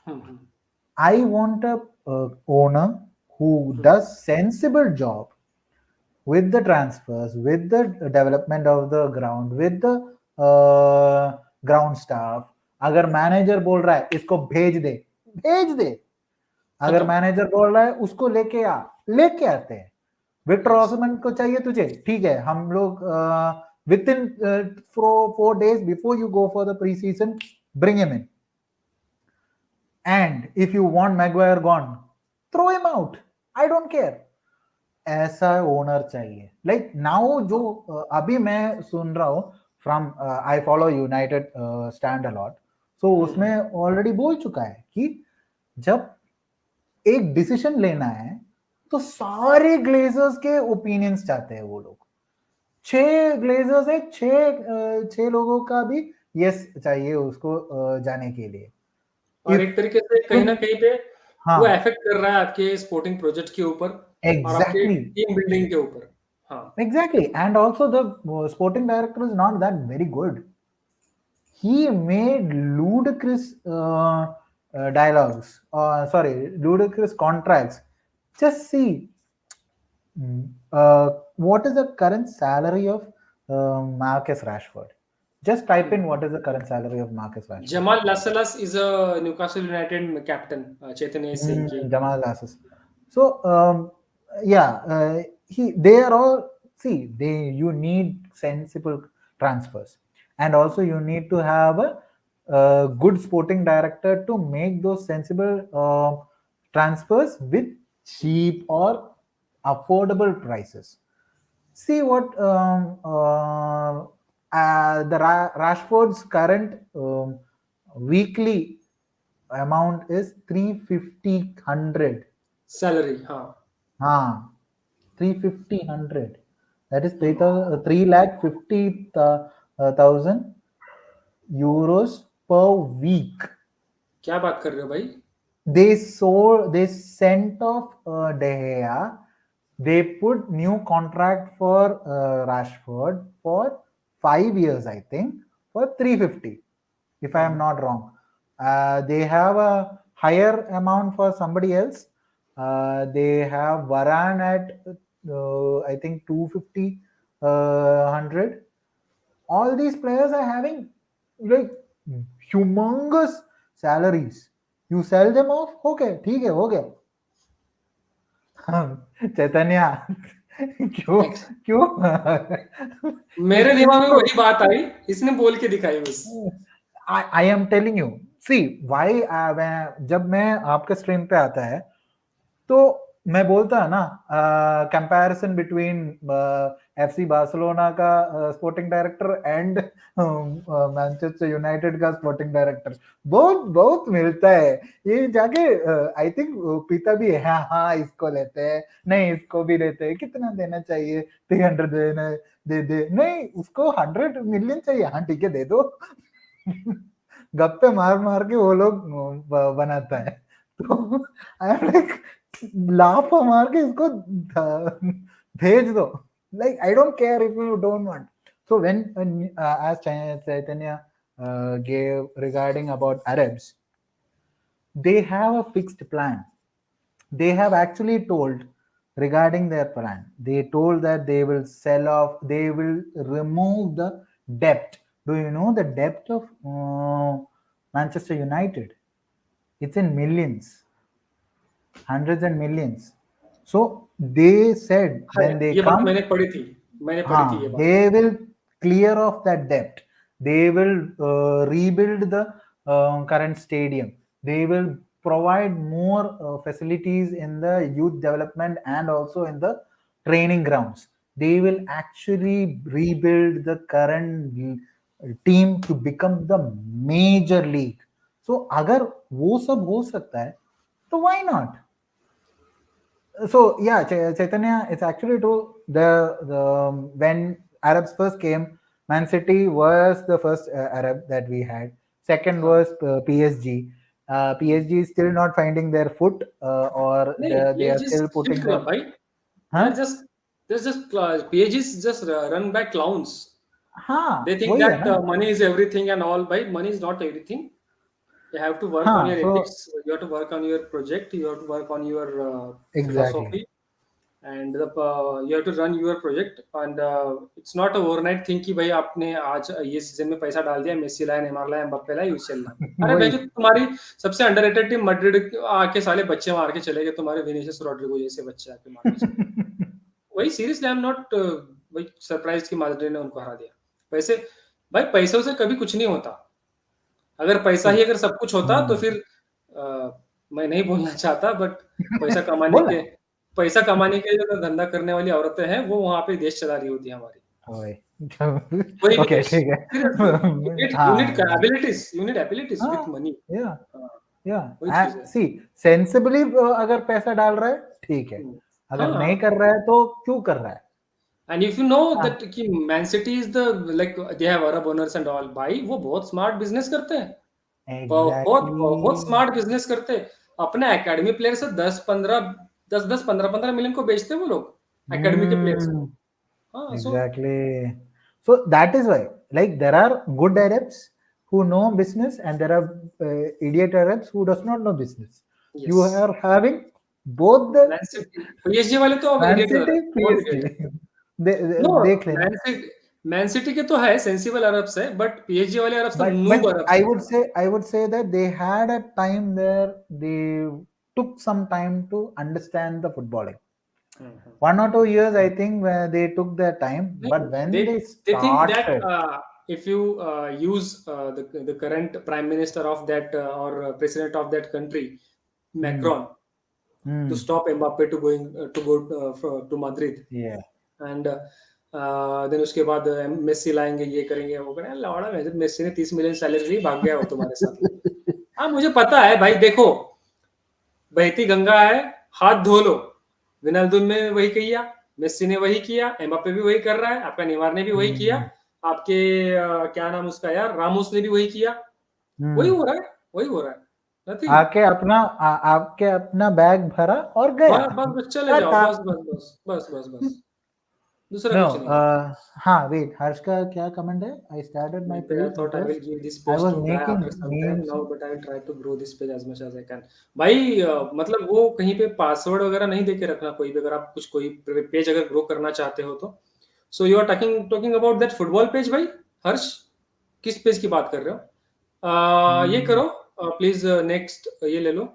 Hmm. I want a owner who Hmm. does sensible job with the transfers, with the development of the ground, with the ground staff. अगर manager बोल रहा है इसको भेज दे. अगर खत्म. Manager बोल रहा है उसको लेके आते हैं. Victor Yes. ऑसमन को चाहिए तुझे, ठीक है, हम लोग within 4 days before you go for the pre season bring him in. And if you want Maguire gone, throw him out. I don't care. ऐसा ओनर चाहिए. लाइक नाउ जो अभी मैं सुन रहा हूँ from I follow United Stand a lot. So Hmm. उसमें already बोल चुका है कि जब एक डिसीजन लेना है तो सारे ग्लेजर्स के ओपिनियंस चाहते हैं वो लोग. 6 ग्लेजर्स है, छह लोगों का भी यस चाहिए उसको जाने के लिए. और इफ एक तरीके से कहीं तुम ना कहीं पे वो हाँ, अफेक्ट कर रहा है आपके स्पोर्टिंग प्रोजेक्ट के ऊपर और आपके एग्जैक्टली. टीम बिल्डिंग के ऊपर. हाँ. Exactly. And also the sporting director is not that very good. He made ludicrous dialogues. Ludicrous contracts. Just see, what is the current salary of Marcus Rashford? Just type in what is the current salary of Marcus Rashford. Jamal Lascelles is a Newcastle United captain. Chaitanya is saying कि Jamal Lasses. So yeah, they are all, see, you need sensible transfers, and also you need to have a good sporting director to make those sensible transfers with cheap or affordable prices. See what Rashford's current weekly amount is 350 100. salary. हाँ. हाँ, 350 100. That is Hmm. 3,50,000 euros per week. क्या बात कर रहे हो भाई? They sent off De Gea. They put new contract for Rashford for 5 years, I think, for 350, if I am Hmm. not wrong. They have a higher amount for somebody else. They have Varan at I think 250 100. All these players are having like humongous salaries. You sell them off, okay, ठीक है, हो गया. चैतन्य, क्यों Next. क्यों मेरे इसलिए दिमाग में क्यों? वही बात आई. इसने बोल के दिखाई बस. I am telling you, see why. जब मैं आपके स्ट्रीम पे आता है तो मैं बोलता है ना, कंपैरिजन बिटवीन एफसी बार्सिलोना का sporting director and Manchester United का स्पोर्टिंग डायरेक्टर बहुत बहुत मिलता है. ये जाके आई थिंक पीता भी है. हाँ हाँ, इसको लेते हैं, नहीं इसको भी लेते हैं, कितना देना चाहिए, 300 देना, दे नहीं उसको 100 million चाहिए, हाँ ठीक है दे दो. गप्पे मार मार के वो लोग बनाता है. तो आई एम लाइक, लाफ मार के इसको भेज दो. Like I don't care if you don't want. So when as Chaitanya gave regarding about Arabs, they have a fixed plan. They have actually told regarding their plan. They told that they will sell off, they will remove the debt. Do you know the debt of Manchester United? It's in millions, hundreds and millions. So they said है, when they ये बात come, मैंने पढ़ी थी ये बात. they will clear off that debt. They will rebuild the current stadium. They will provide more facilities in the youth development and also in the training grounds. They will actually rebuild the current team to become the major league. So अगर वो सब हो सकता है तो why not? So yeah, Chaitanya, it's actually true. When Arabs first came, Man City was the first Arab that we had. Second हाँ. was PSG. PSG is still not finding their foot, or नहीं, they are PSG still still putting club their भाई. huh? They're just PSG is just run by clowns. They हाँ think वही है that ना money is everything and all. By money is not everything. You have to work on हाँ your so ethics. You have to work on your project. You have to work on your exactly. philosophy, and you have to run your project. And it's not a overnight thing कि भाई आपने आज ये season में पैसा डाल दिया, Messi लाया, नेमार लाया, एम्बाप्पे लाया, यूसीएल लाया. अरे भाई, जो वही तुम्हारी सबसे अंडररेटेड टीम मैड्रिड आके साले बच्चे मार के चले गए, तुम्हारे विनीसियस रोड्रिगो जैसे बच्चे आके मार के चले गए. वही सीरियसली आई एम नॉट भाई सरप्राइज कि मैड्रिड ने उनको हरा दिया. पैसे, भाई पैसों से कभी कुछ नहीं होता. अगर पैसा ही अगर सब कुछ होता तो फिर मैं नहीं बोलना चाहता, बट पैसा कमाने बोला के पैसा कमाने के लिए जो धंधा करने वाली औरतें हैं वो वहां पे देश चला रही होती है हमारी. वही कोई भी ओके देश. ठीक है सीरियसली, हाँ यू नीड एबिलिटीज हाँ विथ मनी. या वही या चीज है. सी सेंसिबली अगर पैसा डाल रहा है ठीक है, हम्म. अगर नहीं हाँ. कर रहा है तो क्यों कर रहा है? एंड इफ यू नो हाँ दैट कि man city is the like they have Arab owners and all, भाई वो बहुत स्मार्ट बिजनेस करते हैं. बहुत एग्जैक्टली बहुत स्मार्ट बिजनेस करते. अपने एकेडमी प्लेयर से 10-15 मिलियन को बेचते हैं वो लोग, एकेडमी के प्लेयर्स को. हम्म हाँ. So exactly so that is why, like, there are good Arabs who know business and there are idiot Arabs who does not know business. You yes. are having both the man city PSG वाले तो अब Man idiot है, City बहुत idiot है. PSG no, देख लेना. Man city के तो है सेंसिबल अरब्स है, बट पीएसजी वाले अरब्स तो But नूब अरब्स I है. would say, that they had a time there, they took some time to understand the footballing. Hmm. 1 or 2 years, I think, where they took their time. But They when they they think that started, if you use the current prime minister of that or president of that country, hmm, Macron, to hmm, stop Mbappe to go to Madrid, yeah, and then उसके बाद Messi लाएंगे, ये करेंगे, वो करेंगे. लौड़ा मैं, Messi ने 30 million salary ली, भाग गया वो तुम्हारे साथ. हाँ, मुझे पता है भाई. देखो, बहती गंगा है, हाथ धो लो. विनाल्दुम ने वही किया, मेसी ने वही किया, एम्बापे भी वही कर रहा है, आपका नेमार ने भी वही किया, hmm, आपके क्या नाम उसका यार, रामोस ने भी वही किया. वही hmm. हो रहा है, वही हो रहा है. नथिंग. आके अपना बैग भरा और गया. बस बस बस चले जाओ, टाटा. बस बस बस बस बस बस. दूसरा No, कुछ नहीं है. हाँ, wait, हर्ष का क्या कमेंट है? I started my I page. It thought I was will give this I page was to die making after some time memes. now, but I will try to grow this page as much as I can. भाई मतलब वो कहीं पे password वगैरह नहीं देके रखना कोई भी, अगर आप कुछ कोई पेज अगर ग्रो करना चाहते हो तो. So you are talking talking about that football page भाई. हर्ष, किस पेज की बात कर रहे हो? ये हम्म, करो प्लीज. नेक्स्ट ये ले लो,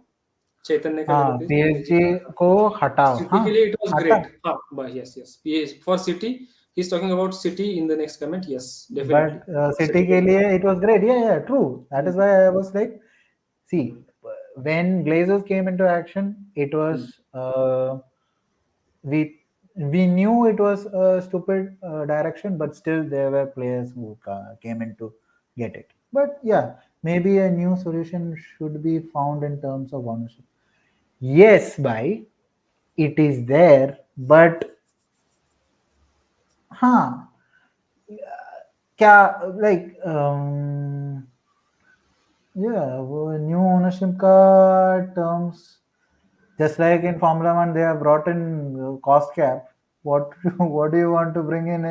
चैतन्य का ले लो हाँ प्लीज. पीएसजी को हटाओ. सिटी हाँ के लिए इट वाज हटा. ग्रेट. हाँ बस, यस यस, ये for city he is talking about city in the next comment. Yes, definitely But city City के के लिए it was great. Yeah, true. That is लिए. why I was like, see, when Glazers came into action, it was we we knew it was a stupid direction, but still there were players who came in to get it. But yeah, maybe a new solution should be found in terms of ownership. Yes, by it is there, but हाँ क्या, like, yeah, वो new ownership का terms, just like in Formula One, they have brought in cost cap. What what do you want to bring in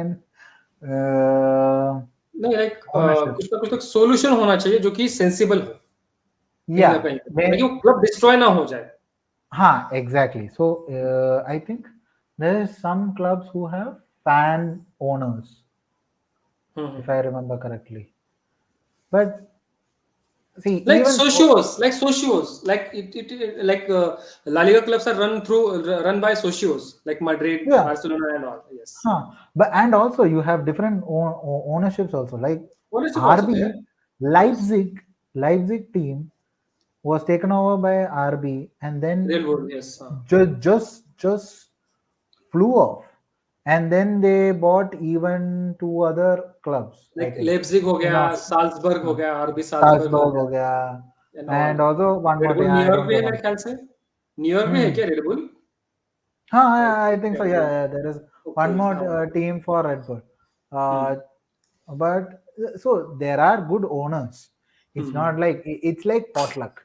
नहीं, like ownership? कुछ ना कुछ तो solution होना चाहिए जो कि सेंसिबल हो, कहीं ना Yeah, कहीं पे, ताकि वो when क्लब डिस्ट्रॉय ना हो जाए. exactly. So I think there is some clubs who have fan owners, hmm. if I remember correctly. But See, even Like like La Liga clubs are run by socios, like Madrid, yeah, Barcelona, and all. Yes, huh. But and also you have different ownerships also. Like ownership also there. RB, Yes, Leipzig team was taken over by RB, and then Real world. Yes, just flew off, and then they bought even two other clubs, I like think, Leipzig हो in गया, Salzburg हो गया, RB Salzburg हो Salzburg हो गया, गया, and all. and also one more Red Bull team I New York don't भी है remember. मेरे ख्याल से. न्यूयॉर्क में है Hmm. क्या रेडबुल? हाँ, आई I think think so. Red Bull. Yeah, there is one okay, more हाँ. team for Red Bull. Hmm, Uh, but so there are good owners. It's hmm, not like it's like potluck.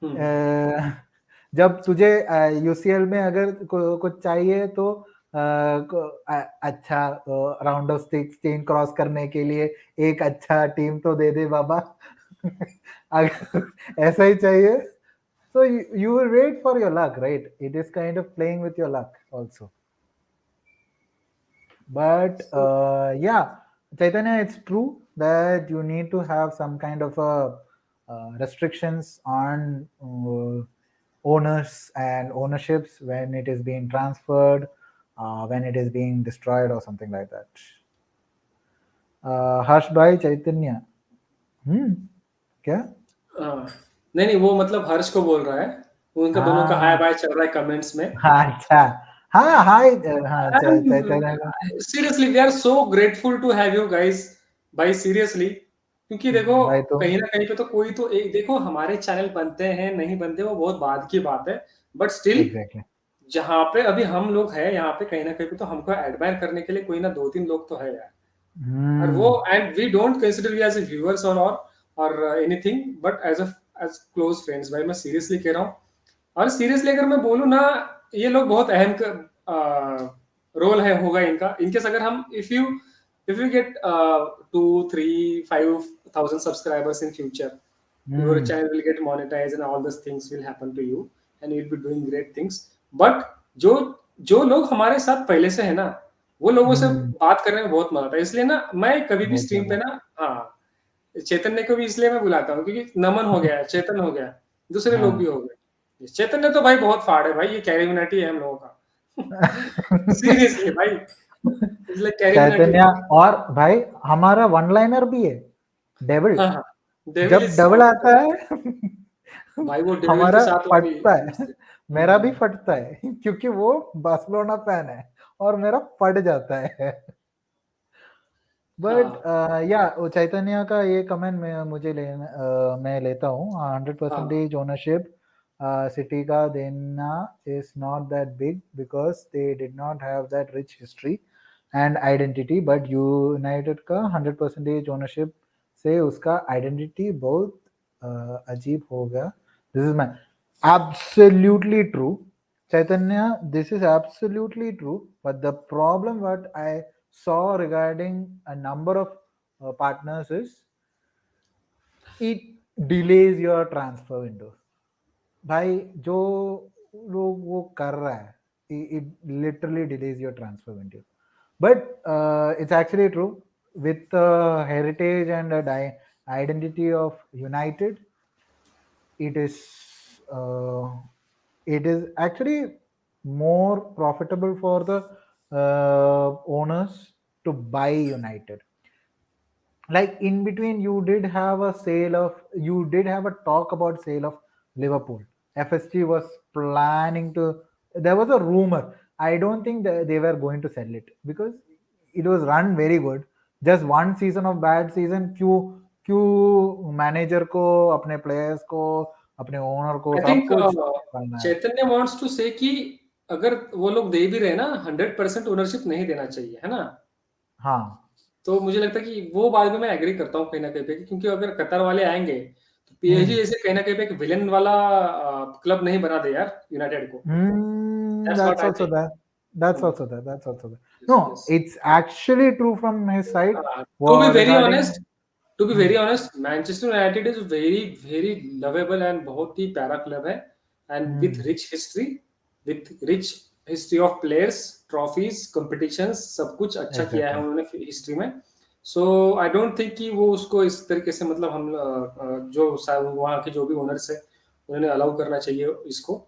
Hmm. Uh, जब तुझे UCL में अगर कुछ चाहिए तो अच्छा round of 16 cross करने के लिए एक अच्छा टीम तो दे दे बाबा. अगर ऐसा ही चाहिए, so you will wait for your luck, right? It is kind of playing with your luck also. But So, yeah, Chaitanya, it's true that you need to have some kind of a restrictions on owners and ownerships when it is being transferred, when it is being destroyed or something like that. Harsh bhai, Chaitanya, hmm, क्या? हाँ. नहीं नहीं, वो मतलब हर्ष को बोल रहा है. उनका दोनों का हाय हाँ, बाय चल रहा है कमेंट्स में. हाँ, अच्छा, हाँ, हाय, हाँ, And Chaitanya का. seriously, we are so grateful to have you guys. भाई seriously, क्योंकि देखो भाई तुम कहीं ना कहीं पे तो कोई तो एक देखो, हमारे चैनल बनते हैं नहीं बनते वो बहुत बाद की बात है, बट स्टिल एग्जैक्टली. जहाँ पे अभी हम लोग हैं यहाँ पे कहीं ना कहीं पे तो हमको एडमायर करने के लिए कोई ना दो तीन लोग तो है यार. और वो, hmm. And we don't consider you as a viewers और anything, but as close friends. भाई मैं सीरियसली कह रहा हूँ. और सीरियसली अगर मैं बोलूँ ना, ये लोग बहुत अहम रोल है होगा इनका, इनकेस अगर हम if you get 2 3 5 thousand subscribers in future, your hmm. channel will get monetized and all these things will happen to you and you'll be doing great things. But जो जो लोग हमारे साथ पहले से है ना, वो लोगों से हम्म. बात करने में बहुत मजा आता है. इसलिए ना मैं कभी भी बहुत स्ट्रीम पे ज्यादा. ना, हाँ, चैतन्य को भी इसलिए मैं बुलाता हूँ क्योंकि नमन हो गया, चेतन हो गया, दूसरे लोग भी हाँ. हो गए. चैतन्य तो भाई बहुत फाड़ है भाई, ये कैरिमिनाटी है हम लोगों का. सीरियसली भाई, इट्स लाइक कैरिमिनाटी. चैतन्य. और भाई हमारा वन लाइनर भी है, डेविल. हाँ हाँ, डेविल जब इज डबल आउट. आता है भाई वो डेविल के हमारा साथ वो भी. फटता है. मेरा भी फटता है क्योंकि वो बार्सिलोना फैन है और मेरा फट जाता है. बट हाँ या चैतन्य का ये कमेंट मैं लेता हूँ. हंड्रेड हाँ. परसेंटेज ओनरशिप सिटी का देना is not that big because they did not have that rich history and identity. But United का 100% ओनरशिप से उसका आइडेंटिटी बहुत अजीब हो गया. This is my absolutely true, Chaitanya. This is absolutely true. But the problem what I saw regarding a number of partners is it delays your transfer window. भाई जो लोग वो कर रहा है, it literally delays your transfer window. But it's actually true with the heritage and the identity of United. It is uh, it is actually more profitable for the owners to buy United. Like in between you did have a talk about sale of Liverpool. FSG was planning to, there was a rumor. I don't think that they were going to sell it because it was run very good. Just one season of bad season, क्यों क्यों manager को, अपने players को, अपने owner को आई सब think कुछ करना है. चैतन्य वांट्स टू से कि अगर वो लोग दे भी रहे ना, 100% ओनरशिप नहीं देना चाहिए, है ना. हाँ. तो मुझे लगता है कि वो बात में मैं एग्री करता हूँ कहीं ना कहीं पे, क्योंकि अगर कतर वाले आएंगे तो पीएसजी हम्म. जैसे कहीं ना कहीं पे एक विलेन वाला क्लब नहीं बना दे यार यूनाइटेड को. That's what That's I also think. that. That's also that. That's also that. Yes No, yes. it's actually true from his side. To be very honest, Regarding. To be Hmm. Very honest, Manchester United is very very lovable and बहुत ही प्यारा club है. And with Hmm. Rich history, with rich history of players, trophies, competitions, सब कुछ अच्छा किया है Exactly. उन्होंने हिस्ट्री में. सो आई डोंट थिंक कि वो उसको इस तरीके से मतलब हम जो वहाँ के जो भी ओनर्स है उन्होंने अलाउ करना चाहिए इसको।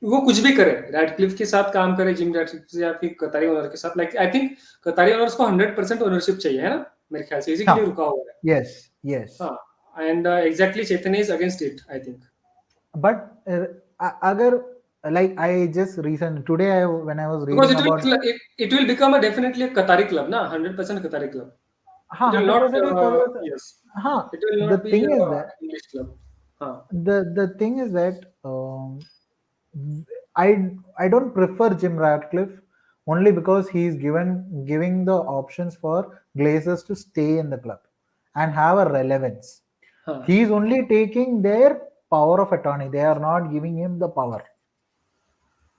वो कुछ भी करे, रैडक्लिफ के साथ काम करे, जिम रैडक्लिफ या फिर कतारी ओनर के साथ, like I think Katari owners को 100% ओनरशिप चाहिए, है ना? मेरे ख्याल से इसी के लिए हाँ, रुका हुआ है। yes, yes. हाँ, and exactly Chetan is against it I think. But agar, like I just recent today, when I was because reading about, it will become a definitely Katari club ना, 100% कतारी क्लब। हाँ, it will not 100% yes, हाँ, it will the not be thing is that English club. हाँ the thing is that I don't prefer Jim Ratcliffe only because he's giving the options for Glazers to stay in the club and have a relevance. हाँ। He's only taking their power of attorney. They are not giving him the power.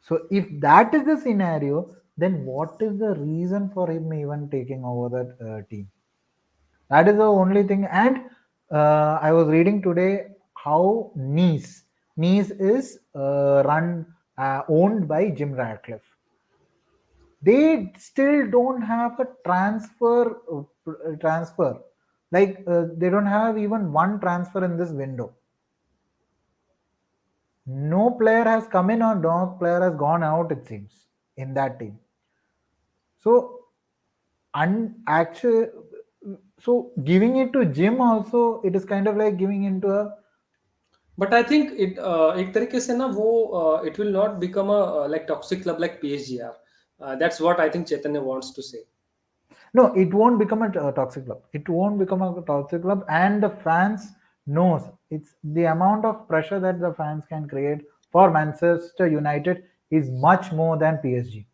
So if that is the scenario, then what is the reason for him even taking over that team? That is the only thing. And I was reading today how Nice is run owned by Jim Ratcliffe. They still don't have a transfer. Like they don't have even one transfer in this window. No player has come in or no player has gone out. It seems in that team. So actually, so giving it to Jim also, it is kind of like giving into a but I think it एक तरीके से ना वो it will not become a like toxic club like PSG यार, that's what I think Chaitanya wants to say. no, it won't become a toxic club. It won't become a toxic club, and the fans knows it's the amount of pressure that the fans can create for Manchester United is much more than PSG.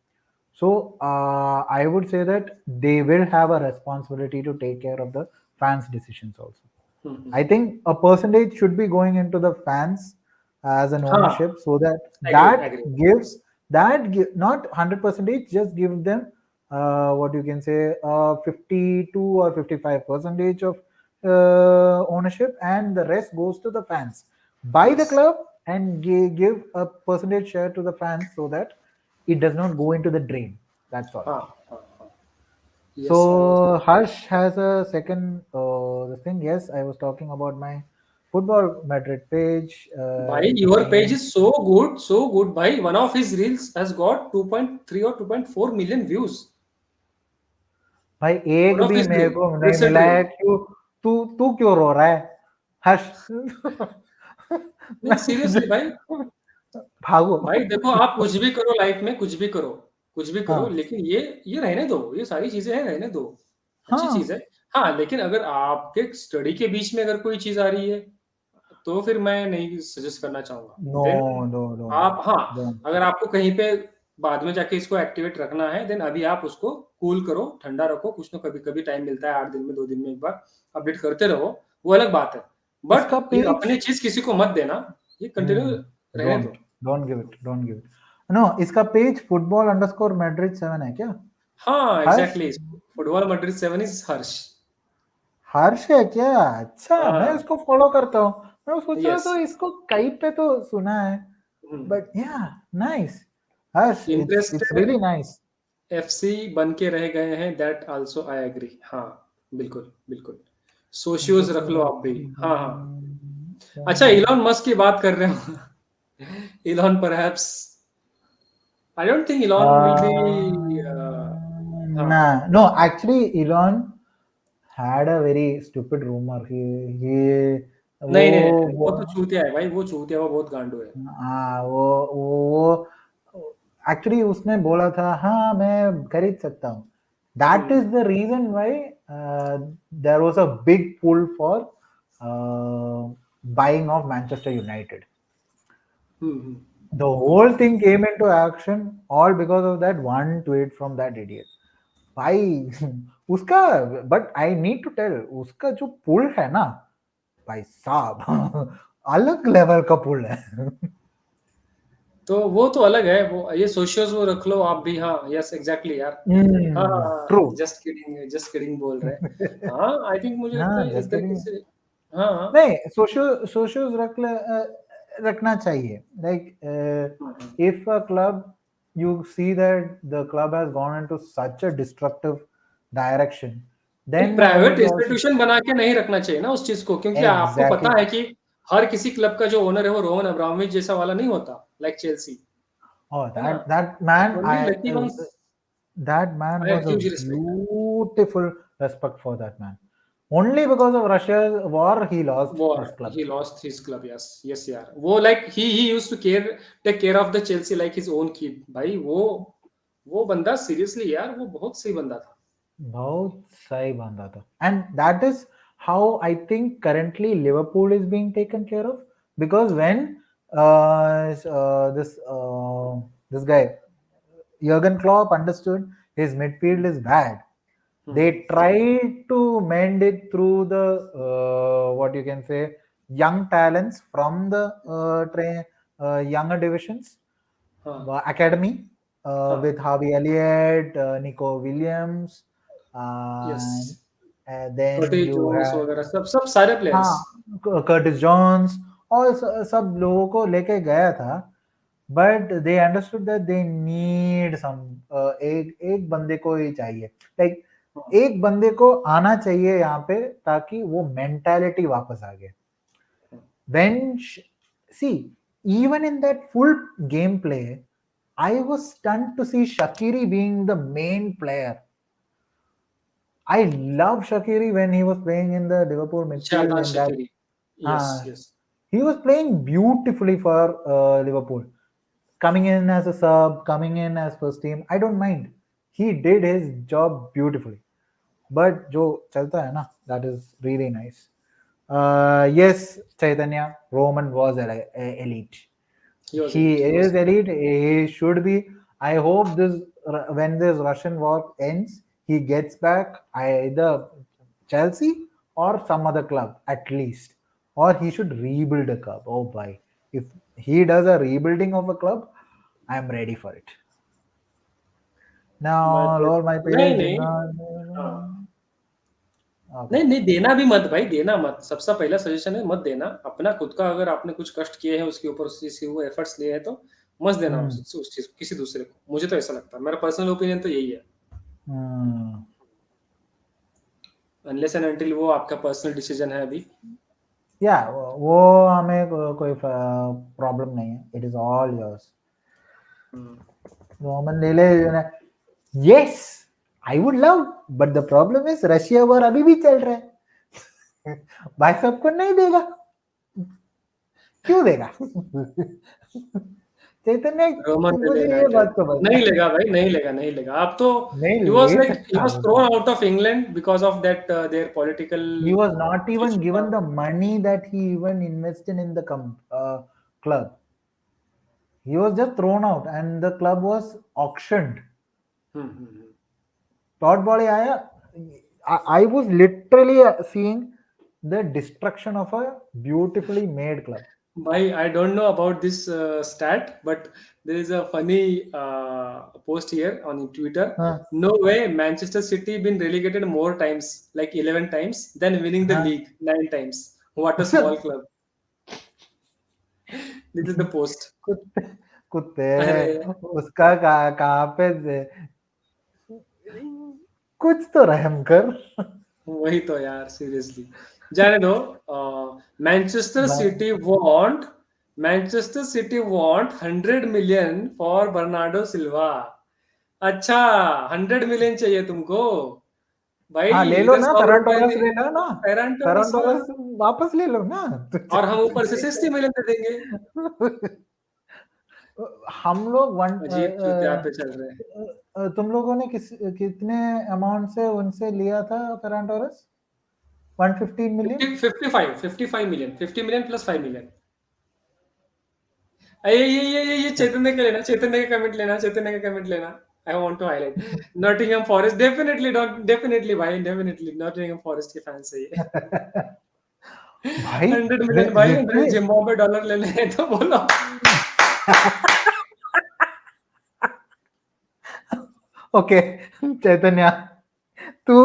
So I would say that they will have a responsibility to take care of the fans' decisions also. I think a percentage should be going into the fans as an हाँ, ownership so that agree that agree. gives not 100 percentage, just give them what you can say 52 or 55 percentage of ownership, and the rest goes to the fans. Buy the yes. club and give a percentage share to the fans so that it does not go into the drain. That's all. हाँ हाँ हाँ। Yes भाई। So Harsh has a second this thing. Yes, I was talking about my football Madrid page. भाई The your page name is so good भाई, one of his reels has got 2.3 और 2.4 million views. भाई one एक of भी his मेरे reel, को नहीं recent मिला है, रील। क्यों? तू तू क्यों रो रहा है हर्ष? नहीं मैं तुझे सीरियसली भाई। भागो। भाई देखो, आप कुछ भी करो लाइफ में, कुछ भी करो, कुछ भी करो, हाँ, लेकिन ये रहने दो, ये सारी चीजें हैं रहने दो, अच्छी चीज हाँ। है। हाँ, लेकिन अगर आपके स्टडी के बीच में अगर कोई चीज आ रही है तो फिर मैं नहीं सजेस्ट करना चाहूंगा। नो, देन नो, आप, हाँ, डोंट। अगर आपको कहीं पे बाद में जाके इसको एक्टिवेट रखना है, देन अभी आप उसको कूल करो, ठंडा रखो, कुछ ना कभी कभी टाइम मिलता है, 8 दिन में 2 दिन में एक बार अपडेट करते रहो, वो अलग बात है। इसका बट ये पेज अपनी चीज किसी को मत देना, ये कंटिन्यू रहने डोंट दो। Don't give it. नो, इसका पेज फुटबॉल अंडरस्कोर मैड्रिड 7 है क्या? हाँ हर्ष, एग्जैक्टली, फुटबॉल मैड्रिड 7 इज हर्ष। हर्ष है क्या? अच्छा, मैं हाँ। उसको फॉलो करता हूँ। मैं सोच रहा यस। था इसको कहीं पे तो सुना है, बट या nice. Harsh, it's interested really nice. FC बन के रह गए हैं, दैट आल्सो आई एग्री। हाँ, बिल्कुल बिल्कुल। सोशियोज रख लो आप भी। हाँ हाँ। अच्छा, इलॉन मस्क की बात कर रहे हो। Elon perhaps, I don't think Elon will be. हाँ। Nah, no, actually, Elon had a very stupid rumor. नहीं नहीं नहीं, वो वो तो चूतिया है भाई, वो चूतिया, वो बहुत गांडू है। हाँ, वो एक्चुअली उसने बोला था, हाँ मैं खरीद सकता हूँ। That is hmm the reason why there was a big pull for buying of Manchester United. Hmm. The whole thing came into action all because of that one tweet from that idiot. भाई उसका, but I need to tell, उसका जो पुल है ना भाई साहब, अलग level का पुल है. तो वो तो अलग है, वो ये सोशियोज वो रख लो आप भी। हाँ यस एग्जैक्टली यार। हाँ हाँ ट्रू. हाँ, जस्ट किडिंग बोल रहे हैं। हाँ आई थिंक मुझे ना, लगता है एक जस्ट तरीके किडिंग. से। हाँ हाँ। नहीं, सोशल रखना चाहिए. Like hmm, if a club, you see that the club has gone into such a destructive direction, एक Then I private would also institution बना के नहीं रखना चाहिए ना उस चीज को, क्योंकि आपको पता exactly. है कि हर किसी क्लब का जो ओनर है वो रोहन अब्रामोविच जैसा वाला नहीं होता, लाइक चेल्सी, Oh, है ना? that man, only lucky ones that man I was a huge respect. beautiful respect for that man. Only because of Russia's war, he lost War, his club. he lost his club. Yes, yes यार, वो like he used to take care of the Chelsea like his own kid. भाई वो बंदा seriously यार, वो बहुत सही बंदा था. बहुत सही बंदा था. And that is how I think currently Liverpool is being taken care of, because when this guy Jurgen Klopp understood his midfield is bad, hmm. they tried to mend it through the what you can say young talents from the younger divisions, हाँ academy, with हाँ. Harvey Elliott, Nico Williams, yes. uh, and then Curtis you Jones have, वगैरह सब सब सारे players. हाँ, Curtis Johns, और सब लोगों को लेके गया था. But they understood that they need some, एक एक बंदे को ही चाहिए, लाइक एक बंदे को आना चाहिए यहाँ पे, ताकि वो मेंटालिटी वापस आ गए. When see, even in that full gameplay, I was stunned to see Shakiri being the main player. I love Shakiri when he was playing in the Liverpool midfield शाहबाज in that. Shaqiri. Yes Uh, yes. he was playing beautifully for Liverpool. Coming in as a sub, coming in as first team, I don't mind. He did his job beautifully. But जो चलता है ना, that is really nice. Yes, Chaitanya, Roman was elite. He was He elite, he was is elite. He should be. I hope when this Russian war ends, he gets back either Chelsea or some other club at least, or he should rebuild a club. Oh boy, if he does a rebuilding of a club, I'm ready for it. Now, but Lord, my नहीं players did नहीं. not. हाँ. Okay. नहीं नहीं, देना भी मत भाई, देना मत. सबसे पहला सजेशन है, मत देना. अपना खुद का अगर आपने कुछ कष्ट किए हैं उसके ऊपर, उस चीज के वो एफर्ट्स लिए हैं, तो मत देना Hmm. उस चीज को किसी दूसरे को. मुझे तो ऐसा लगता है, मेरा पर्सनल ओपिनियन तो यही है. Hmm. अनलेस एंड अनटिल वो आपका पर्सनल डिसीजन है अभी. Yeah, वो हमें कोई प्रॉब्लम नहीं है. It is all yours. Roman ले ले. Yes, I would love, but the problem is Russia war अभी भी चल रहा है. भाई सबको नहीं देगा, क्यों देगा? चैतन्य, रोमन तुम ले मुझे ये यूनाइटेड बात तो बता. नहीं लेगा भाई, नहीं लेगा, नहीं लेगा. अब तो नहीं ले ही सकता वाज वो तो. Thrown out of England because of that there political He was not even issue. given the money that he even invested in the club. He was just thrown out and the club was auctioned. Todd Bowley आया. I was literally seeing the destruction of a beautifully made club. भाई I don't know about this stat, but there is a funny post here on Twitter. हाँ No way Manchester City been relegated more times, like 11 times, than winning the हाँ. league 9 times. What a small club. This is the post. कुत्ते कुत्ते, अरे उसका कहाँ पे कुछ तो रहम कर. वही तो यार, सीरियसली जाने दो. मैनचेस्टर भाई, city want Manchester city want 100 million for Bernardo Silva. अच्छा, 100 million चाहिए तुमको भाई? हाँ ले लो इधर ना, 100 रुपए फेरन दे. ले लो ना. फेरन टोरस, फेरन हाँ. वापस ले लो ना. और हम ऊपर से 60 million दे देंगे. हम लोग अजीब चूतिया पे चल रहे हैं. तुम लोगों ने कितने अमाउंट से उनसे लिया था Ferran Torres? 115 million. 55 million, 50 million plus 5 million. ये चैतन्य का लेना, चैतन्य का कमेंट लेना, चैतन्य का कमेंट लेना. I want to highlight Nottingham Forest. Definitely dot, definitely भाई, डेफिनेटली नॉटिंघम फॉरेस्ट के फैंस है ये. भाई 100 million भाई, लिटरली. जिम्बाब्वे डॉलर लेने हैं तो बोलो. ओके चैतन्य, तू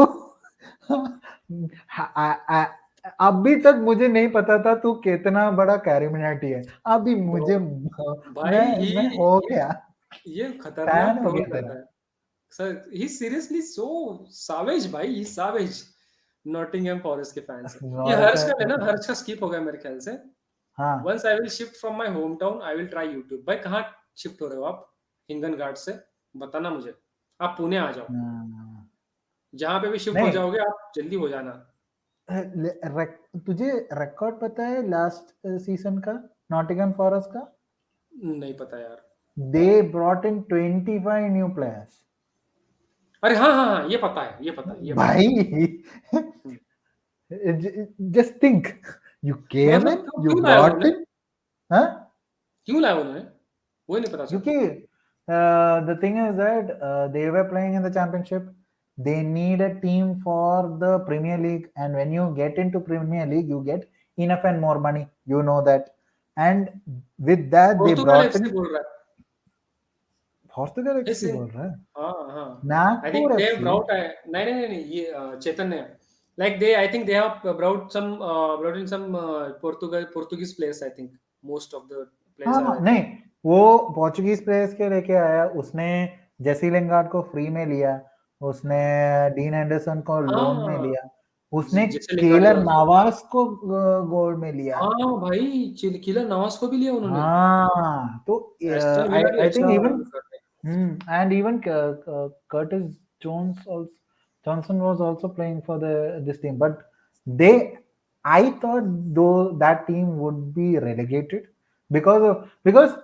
अभी तक मुझे नहीं पता था तू कितना बड़ा कैरिमिनेटी है. अभी ब्रो मुझे भाई, मैं हो ये गया, ये खतरनाक फैन हो ट्रोल गया तेरा. करता है. सर ही सीरियसली सो सावेज भाई, ही सावेज। नॉटिंघम फॉरेस्ट के फैन से। ये नॉर्थ हर्ष का है ना, हर्ष का स्किप हो गया मेरे ख्याल से। हाँ once I will shift from my home town I will try YouTube. भाई कहाँ शिफ्ट हो रहे हो आप? हिंगन घाट से बताना मुझे। आप पुणे आ जाओ, हाँ। जहां पे भी शिफ्ट हो नहीं जाओगे आप जल्दी हो जाना। तुझे रिकॉर्ड पता है लास्ट सीजन का नॉटिंघम फॉरेस्ट का? नहीं पता यार। They brought in 25 new players. अरे हाँ हाँ हाँ, ये पता है, ये पता है, ये पता है। भाई हम्म। just think, you came मतलब in, क्यों you क्यों लाया brought उन्होंने? in, huh? क्यों लाया उन्होंने? वो नहीं पता सर। क्योंकि the thing is that they were playing in the championship. They need a team for the Premier League, and when you get into Premier League, you get enough and more money. You know that, and with that, they Portugal brought FC in बोल रहा है। Portugal इस FC बोल रहा है, हाँ हाँ। I think Nagpur they FC. Brought है। नहीं नहीं नहीं नहीं, ये Chaitanya. Like they, I think they have brought in some Portuguese players, I think most of the players are हाँ आई नहीं, थिंक। वो पोर्चुगीज प्लेयर्स के लेके आया उसने। जेसी लिंगार्ड को फ्री में लिया उसने, डीन एंडरसन को लोन में हाँ, लिया उसने, जैसे लिंगार्ड इज केलर आल्सो। नावास को गोल्ड में लिया। हाँ भाई, चिलखिला नवाज को भी लिया उन्होंने। हाँ तो एस्टन आई विला भी आई अच्छा थिंक इवन कर रहे and even Curtis Jones also, Johnson was also playing for the this team, but they, I thought though that team would be relegated because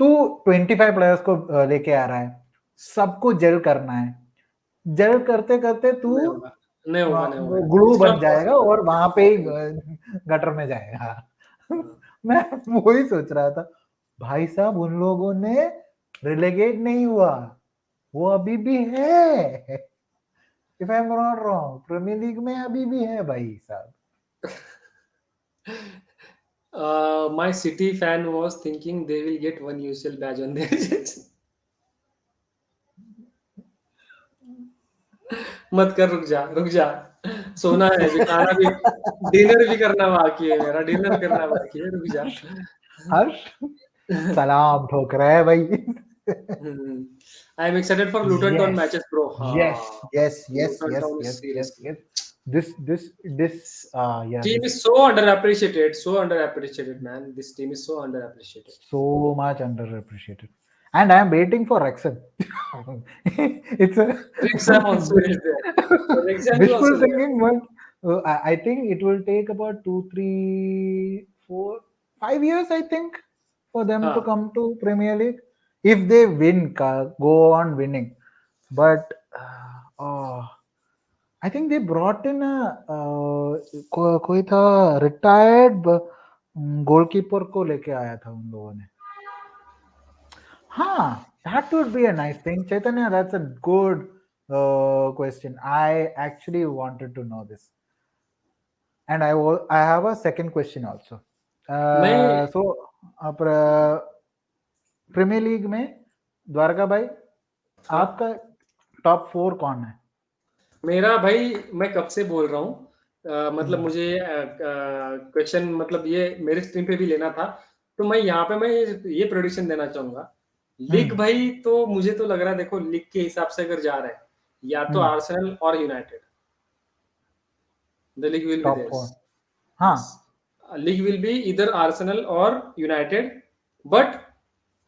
तू 25 प्लेयर्स को लेके आ रहा है, सबको जेल करना है, जेल करते करते हैं। तू नहीं होगा, नहीं होगा, नहीं होगा, ग्लू इट्स बन नॉट जाएगा पॉसिबल, और इट्स वहां नॉट पे ही पॉसिबल। गटर में जाएगा। मैं वही सोच रहा था, भाई साहब उन लोगों ने रिलेगेट नहीं हुआ, वो अभी भी है, if I am not wrong Premier League में अभी भी है भाई साहब। My City fan was thinking they will get one UCL badge on their chest. मत कर, रुक जा रुक जा। सोना है अभी, खाना भी, डिनर भी करना बाकी है, मेरा डिनर करना बाकी है, रुक जा। हर्ष सलाम ठोक रहा है भाई। I am excited for Luton town yes matches bro. yes हाँ, yes yes Luton yes town yes yes seriously yes, this yeah, team this is so underappreciated, so underappreciated, man. This team is so underappreciated. so much underappreciated, and I am waiting for Wrexham. It's a Wrexham also is there. Wrexham is also wishful there. thinking, but I think it will take about 2, 3, 4, 5 years, I think, for them to हाँ come to Premier League if they win, go on winning. But oh, I think they brought in a कोई था retired goalkeeper को लेके आया था उन लोगों ने। हाँ, that would be a nice thing. Chaitanya, that's a good question. I actually wanted to know this. And I have a second question also. मैं So, प्रीमियर लीग में द्वारका भाई, हाँ, आपका टॉप 4 कौन है? मेरा भाई, मैं कब से बोल रहा हूँ, मतलब हम्म मुझे क्वेश्चन, मतलब ये मेरे स्ट्रीम पे भी लेना था, तो मैं यहाँ पे मैं ये प्रोडिक्शन देना चाहूंगा। लीग हम्म भाई तो मुझे तो लग रहा है, देखो लीग के हिसाब से अगर जा रहा है, या तो हम्म आर्सेनल और United, the league will be top theirs. 4 हाँ। यस, लीग विल बी इधर आर्सेनल और यूनाइटेड, बट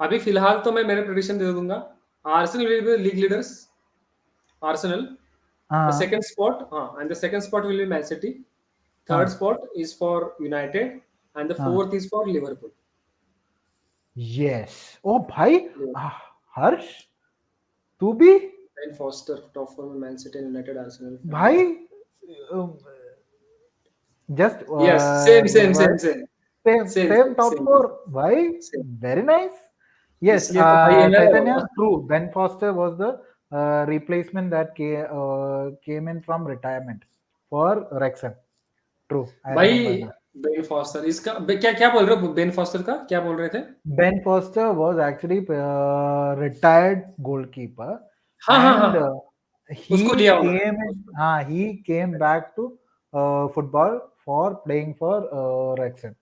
अभी फिलहाल तो मैं मेरे प्रेडिक्शन दे दूंगा। Arsenal will be league leaders, Arsenal. The हाँ second spot, and the second spot will be Man City. Third हाँ spot is for United, and the हाँ fourth is for Liverpool. Yes. ओ भाई, Liverpool. हर्ष तू भी Ben Foster, top four में Man City and United, Arsenal fan है भाई, भाई। Just Yes, same, same, same, same, same same, same same, top same, 4 भाई, same. very nice. Yes, इसलिए तो भाई है Chaitanya, वो। true, Ben Foster was the replacement that came in from retirement for Wrexham. True, I भाई remember now. Ben foster, इसका क्या क्या बोल रहे हो, बेन फॉस्टर का क्या बोल रहे थे? Ben Foster was actually retired goalkeeper, हाँ हाँ हाँ and हाँ, उसको लिया उन्होंने उसको। he came back to football for playing for Wrexham.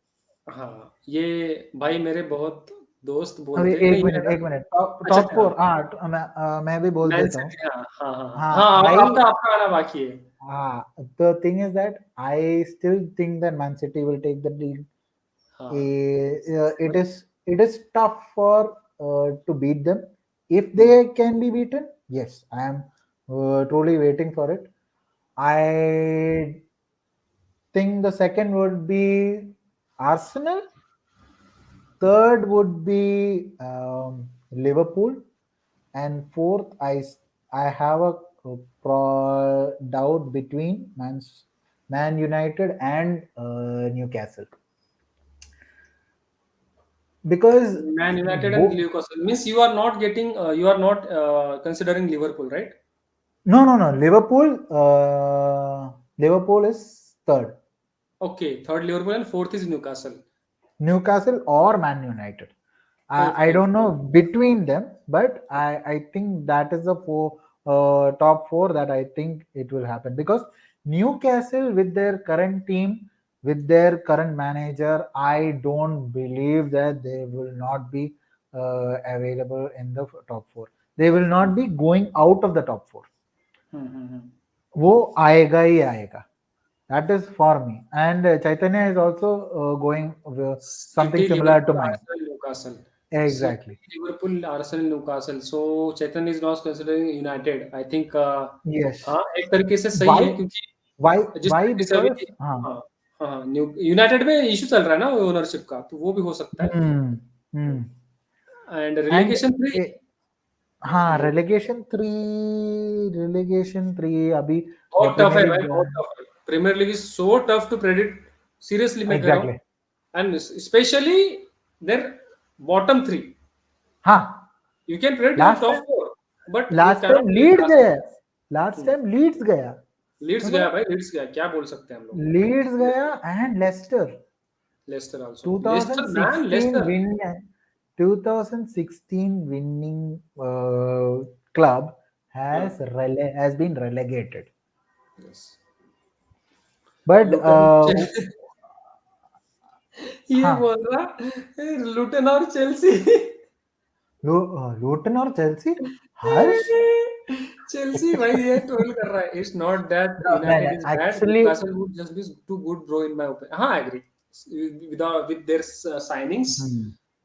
हाँ, ये भाई मेरे बहुत दोस्त अभी बोलते नहीं है ना। एक मिनट, टॉप अच्छा टॉप अच्छा, फोर, हाँ मैं भी बोल मैन देता हूँ। सिटी, हाँ हाँ हाँ हाँ हाँ, हाँ, आई आपका आपका आना बाकी है। the thing is that I still think that Man City will take the league. हाँ It but is tough for to beat them. If hmm, they can be beaten, yes, I am truly waiting for it. I think the second would be Arsenal. Third would be Liverpool, and fourth, I have a doubt between Man United and Newcastle, because Man United and bo- Newcastle means you are not considering Liverpool, right? no, Liverpool is third. Okay, third Liverpool and fourth is Newcastle. Newcastle or Man United. I Okay, don't know between them, but I think that is the top four that I think it will happen, because Newcastle with their current team, with their current manager, I don't believe that they will not be available in the top four. They will not be going out of the top four. hmm. वो आएगा ही आएगा. That is for me. And Chaitanya is also going something City, similar to Liverpool, mine. Arsenal, Newcastle. City, Exactly. Liverpool, Arsenal, Newcastle. So Chetan is not considering United. I think Yes. हाँ एक तरीके से सही Why? है, क्योंकि Why? जिस Why? तरीके से अभी, Because हाँ. हाँ हाँ, न्यू यूनाइटेड में इशू चल रहा है ना ओनरशिप का, तो वो भी हो सकता है। Hmm. Hmm. And And relegation 3, हाँ, वो relegation three अभी बहुत टफ है प्रीमियर भाई, लीग. बहुत टफ है। Premier League is so tough to predict, seriously मैं कह रहा हूँ। Exactly. And specially there bottom 3, हाँ. You can predict your Last top time, 4, but you last cannot time predict Leeds last गया. Last 4। time Leeds गया. Leeds गया मतलब भाई, लीड्स गया, क्या बोल सकते हैं हम लोग। Leeds गया and Leicester. Leicester also, Leicester man, 2016 Leicester. win 2016 winning club हाँ, has been relegated. यस। But लुटन ये हाँ, बोल रहा, लुटन और चेल्सी। लूटन और चेल्सी. हर्ष. चेल्सी भाई ये ट्रोल कर रहा है। इट्स नॉट दैट नहीं यूनाइटेड नहीं, is bad, actually Newcastle would just be too good bro in my opinion. हाँ, I agree with their signings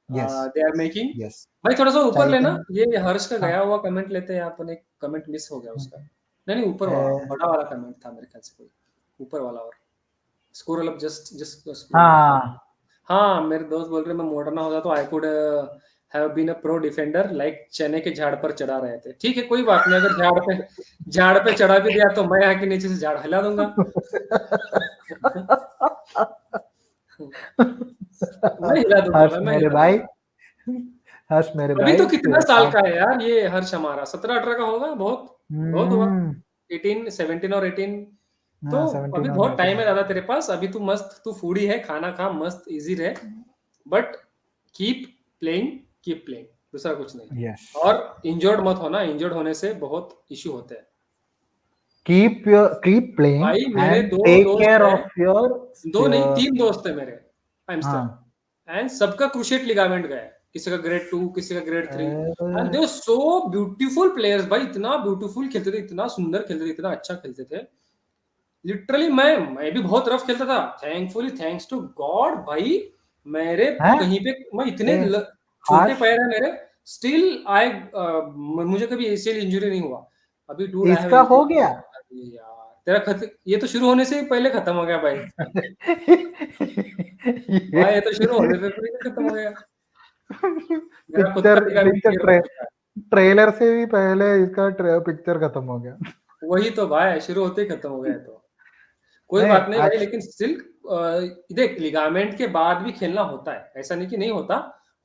yes. They are making. Yes. भाई थोड़ा सा ऊपर लेना, चैतन्य. ये हर्ष का हाँ. गया हुआ कमेंट लेते हैं, अपन एक कमेंट मिस हो गया उसका। नहीं नहीं, ऊपर वाला अ, बड़ा वाला कमेंट था मेरे ख्याल से, कोई ऊपर वाला। और scroll up, just just scroll up. हाँ. हाँ, मेरे दोस्त बोल रहे मैं मॉडर्न होता तो I could have been a pro defender, like चने के झाड़ पर चढ़ा रहे थे। ठीक है, कोई बात नहीं, अगर झाड़ पे चढ़ा भी दिया तो मैं यहाँ के नीचे से झाड़ हिला दूंगा। मैं हिला दूंगा हर्ष भाई, मैं मेरे हिला भाई. दूंगा। हर्ष मेरे अभी भाई. तो कितना साल का है यार ये हर्ष, हमारा 17-18 का होगा, बहुत बहुत हुआ। हम्म. 18, 17 और 18, तो हाँ, अभी 17 और बहुत 18. टाइम है दादा तेरे पास। अभी तू मस्त, तू फूडी है, खाना खा मस्त, इजी रहे, but keep playing, keep playing, दूसरा कुछ नहीं। Yes. और इंजर्ड मत होना, इंजर्ड होने से बहुत इश्यू होते हैं। Keep playing भाई मेरे and दो take दोस्त care हैं, of your दो नहीं तीन दोस्त है मेरे, हाँ. हैमस्टर, एंड सबका क्रूशिएट लिगामेंट गया है। किसी का ग्रेड 2, किसी का grade 3, and they were so beautiful players भाई, इतना ब्यूटीफुल खेलते थे, इतना सुंदर खेलते थे, इतना अच्छा खेलते थे। लिटरली मैं भी बहुत रफ खेलता था, थैंकफुली थैंक्स टू गॉड भाई। मेरे हैं. कहीं पे मैं इतने ए, छोटे हर्ष, पैर है मेरे, स्टिल आई मुझे कभी एसीएल इंजरी नहीं हुआ। अभी डूड आई हैव इसका हो गया. अरे यार तेरा ये तो शुरू होने से ही पहले खत्म हो गया भाई। ये भाई ये तो शुरू होने से पहले खत्म हो गया। मेरा खुद का पिक्चर लिगामेंट पिक्चर टेयर हो चुका है। ट्रेलर से भी पहले इसका पिक्चर खत्म हो गया. वही तो भाई, शुरू होते ही खत्म हो गया है तो कोई नहीं, बात नहीं भाई, आज लेकिन स्टिल देख, लिगामेंट के बाद भी खेलना होता है, ऐसा नहीं कि नहीं होता,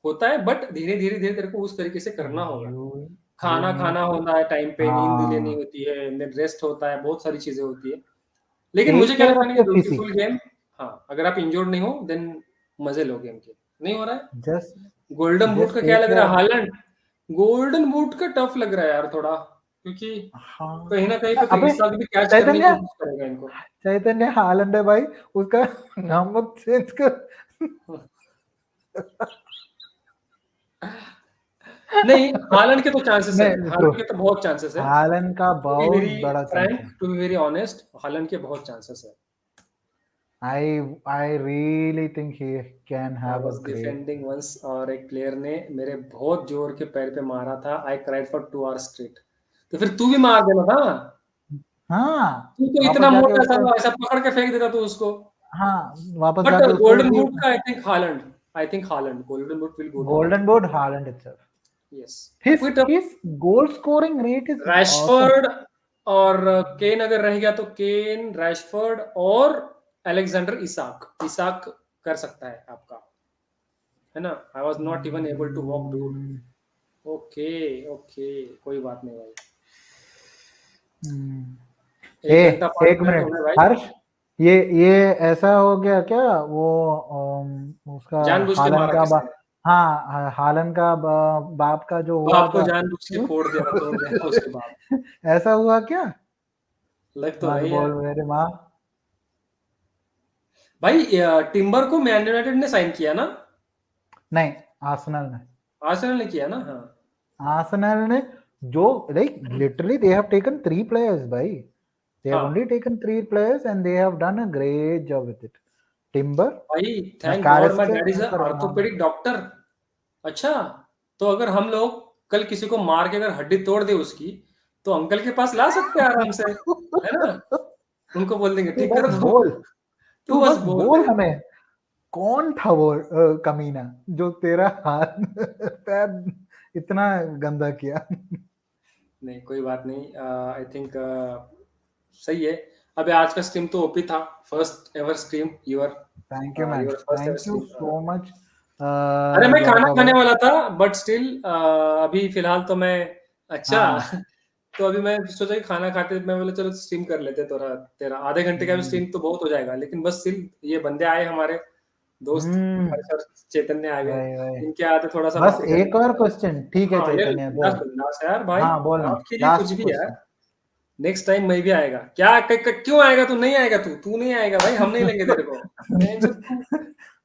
होता है, बट धीरे धीरे धीरे तेरे को उस तरीके से करना होगा। यू यू खाना खाना नीड टू. होता है टाइम पे, नींद लेनी हाँ. होती है, रेस्ट होता है, बहुत सारी चीजें होती है। लेकिन मुझे टेक क्या केयर लगता ऑफ नहीं है, योर ब्यूटीफुल फिजिक. गेम। हाँ, अगर आप इंजोर्ड नहीं हो देन मजे लो गेम के। नहीं हो रहा है। जस्ट गोल्डन बूट जस्ट का क्या टेक लग केयर रहा है, ऑफ. हालैंड। गोल्डन बूट का टफ लग रहा है यार थोड़ा, क्योंकि हाँ. कहीं ना कहीं पे तो अबे, इस भी कैच करने की चैतन्य. कोशिश करेगा इनको। चैतन्य हालंड है भाई. उसका नाम मत चेंज कर. नहीं, हालांड के तो चांसेस है, नहीं देखो, हालांड के तो बहुत चांसेस है। हालन का टू बी बहुत वेरी बड़ा चांस फ्रैंक, है। To be very honest, Haaland के बहुत चांसेस है। I really think he can I have a was great. Defending once और एक प्लेयर ने मेरे बहुत जोर के पैर पे मारा था, I cried for 2 hours straight. तो फिर तू भी मार देना था। हाँ, तू तो वापस इतना जाके मोटा था, उसको, तो ऐसा पकड़ के फेंक देता तू उसको। हाँ, वापस बट जाके उसको गोल्डन भी। बूट का I think Haaland golden boot will go to Golden Haaland. boot Haaland itself. Yes. His quite. his goal scoring rate is awesome. Rashford और केन अगर रह गया तो केन, रैशफोर्ड और अलेक्जेंडर इसाक, इसाक कर सकता है आपका, है ना। I was not even able to walk dude. Hmm, okay, okay, कोई बात नहीं भाई। हम्म। ए, 1 घंटा 5 एक मिनट हो मिनट गए भाई। हर्ष, ये ऐसा हो गया क्या वो, उसका जानबूझ के हालन मारा का किसने? हाँ, हालन का बाप का जो हुआ बाप को था। जानबूझ के तोड़ दिया था उसके बाप। ऐसा हुआ क्या? लग तो मत रही है। बोल मेरे माँ। भाई टिम्बर को मैन यूनाइटेड ने साइन किया ना? नहीं, आर्सेनल ने। आर्सेनल ने किया ना, हाँ। आर्सेनल ने जो, like literally they have taken 3 players भाई, they have only हाँ taken 3 players and they have done a great job with it. Timber, भाई, thank God my McAllister dad is and Fernando. Orthopaedic doctor. अच्छा, तो अगर हम लोग कल किसी को मार के अगर हड्डी तोड़ दे उसकी, तो अंकल के पास ला सकते हैं आराम से, है ना। उनको बोल देंगे तू ठीक बस कर दो। बोल, तू तू बस बस बोल बोल दे। हमें, कौन था वो कमीना जो तेरा हाथ पैर इतना गंदा किया? नहीं, कोई बात नहीं। आई थिंक सही है। अबे आज का स्ट्रीम तो ओपी था। First ever stream your, thank you man, your first ever thank you stream. So much अरे मैं खाना द्वारका खाने भाई। वाला था, बट स्टिल अभी फिलहाल तो मैं, अच्छा। हाँ। तो अभी मैं सोचा कि खाना खाते मैं बोला चलो स्ट्रीम कर लेते, थोड़ा तेरा आधे घंटे का भी हम्म, स्ट्रीम तो बहुत हो जाएगा, लेकिन बस स्टिल ये बंदे आए हमारे दोस्त, हम्म, हर्ष और चैतन्य आ गए। वही वही। इनके आते थोड़ा सा बस बातें करनी एक और पड़ेगी। क्वेश्चन, ठीक है हाँ ले, चैतन्य, बिंदास बोल। बिंदास यार भाई। हाँ बोलना, आपके लिए कुछ लास्ट भी यार। क्वेश्चन। नेक्स्ट टाइम मैं भी आएगा क्या? क्यों आएगा तू? नहीं आएगा तू? तू नहीं आएगा भाई, हम नहीं लेंगे तेरे को।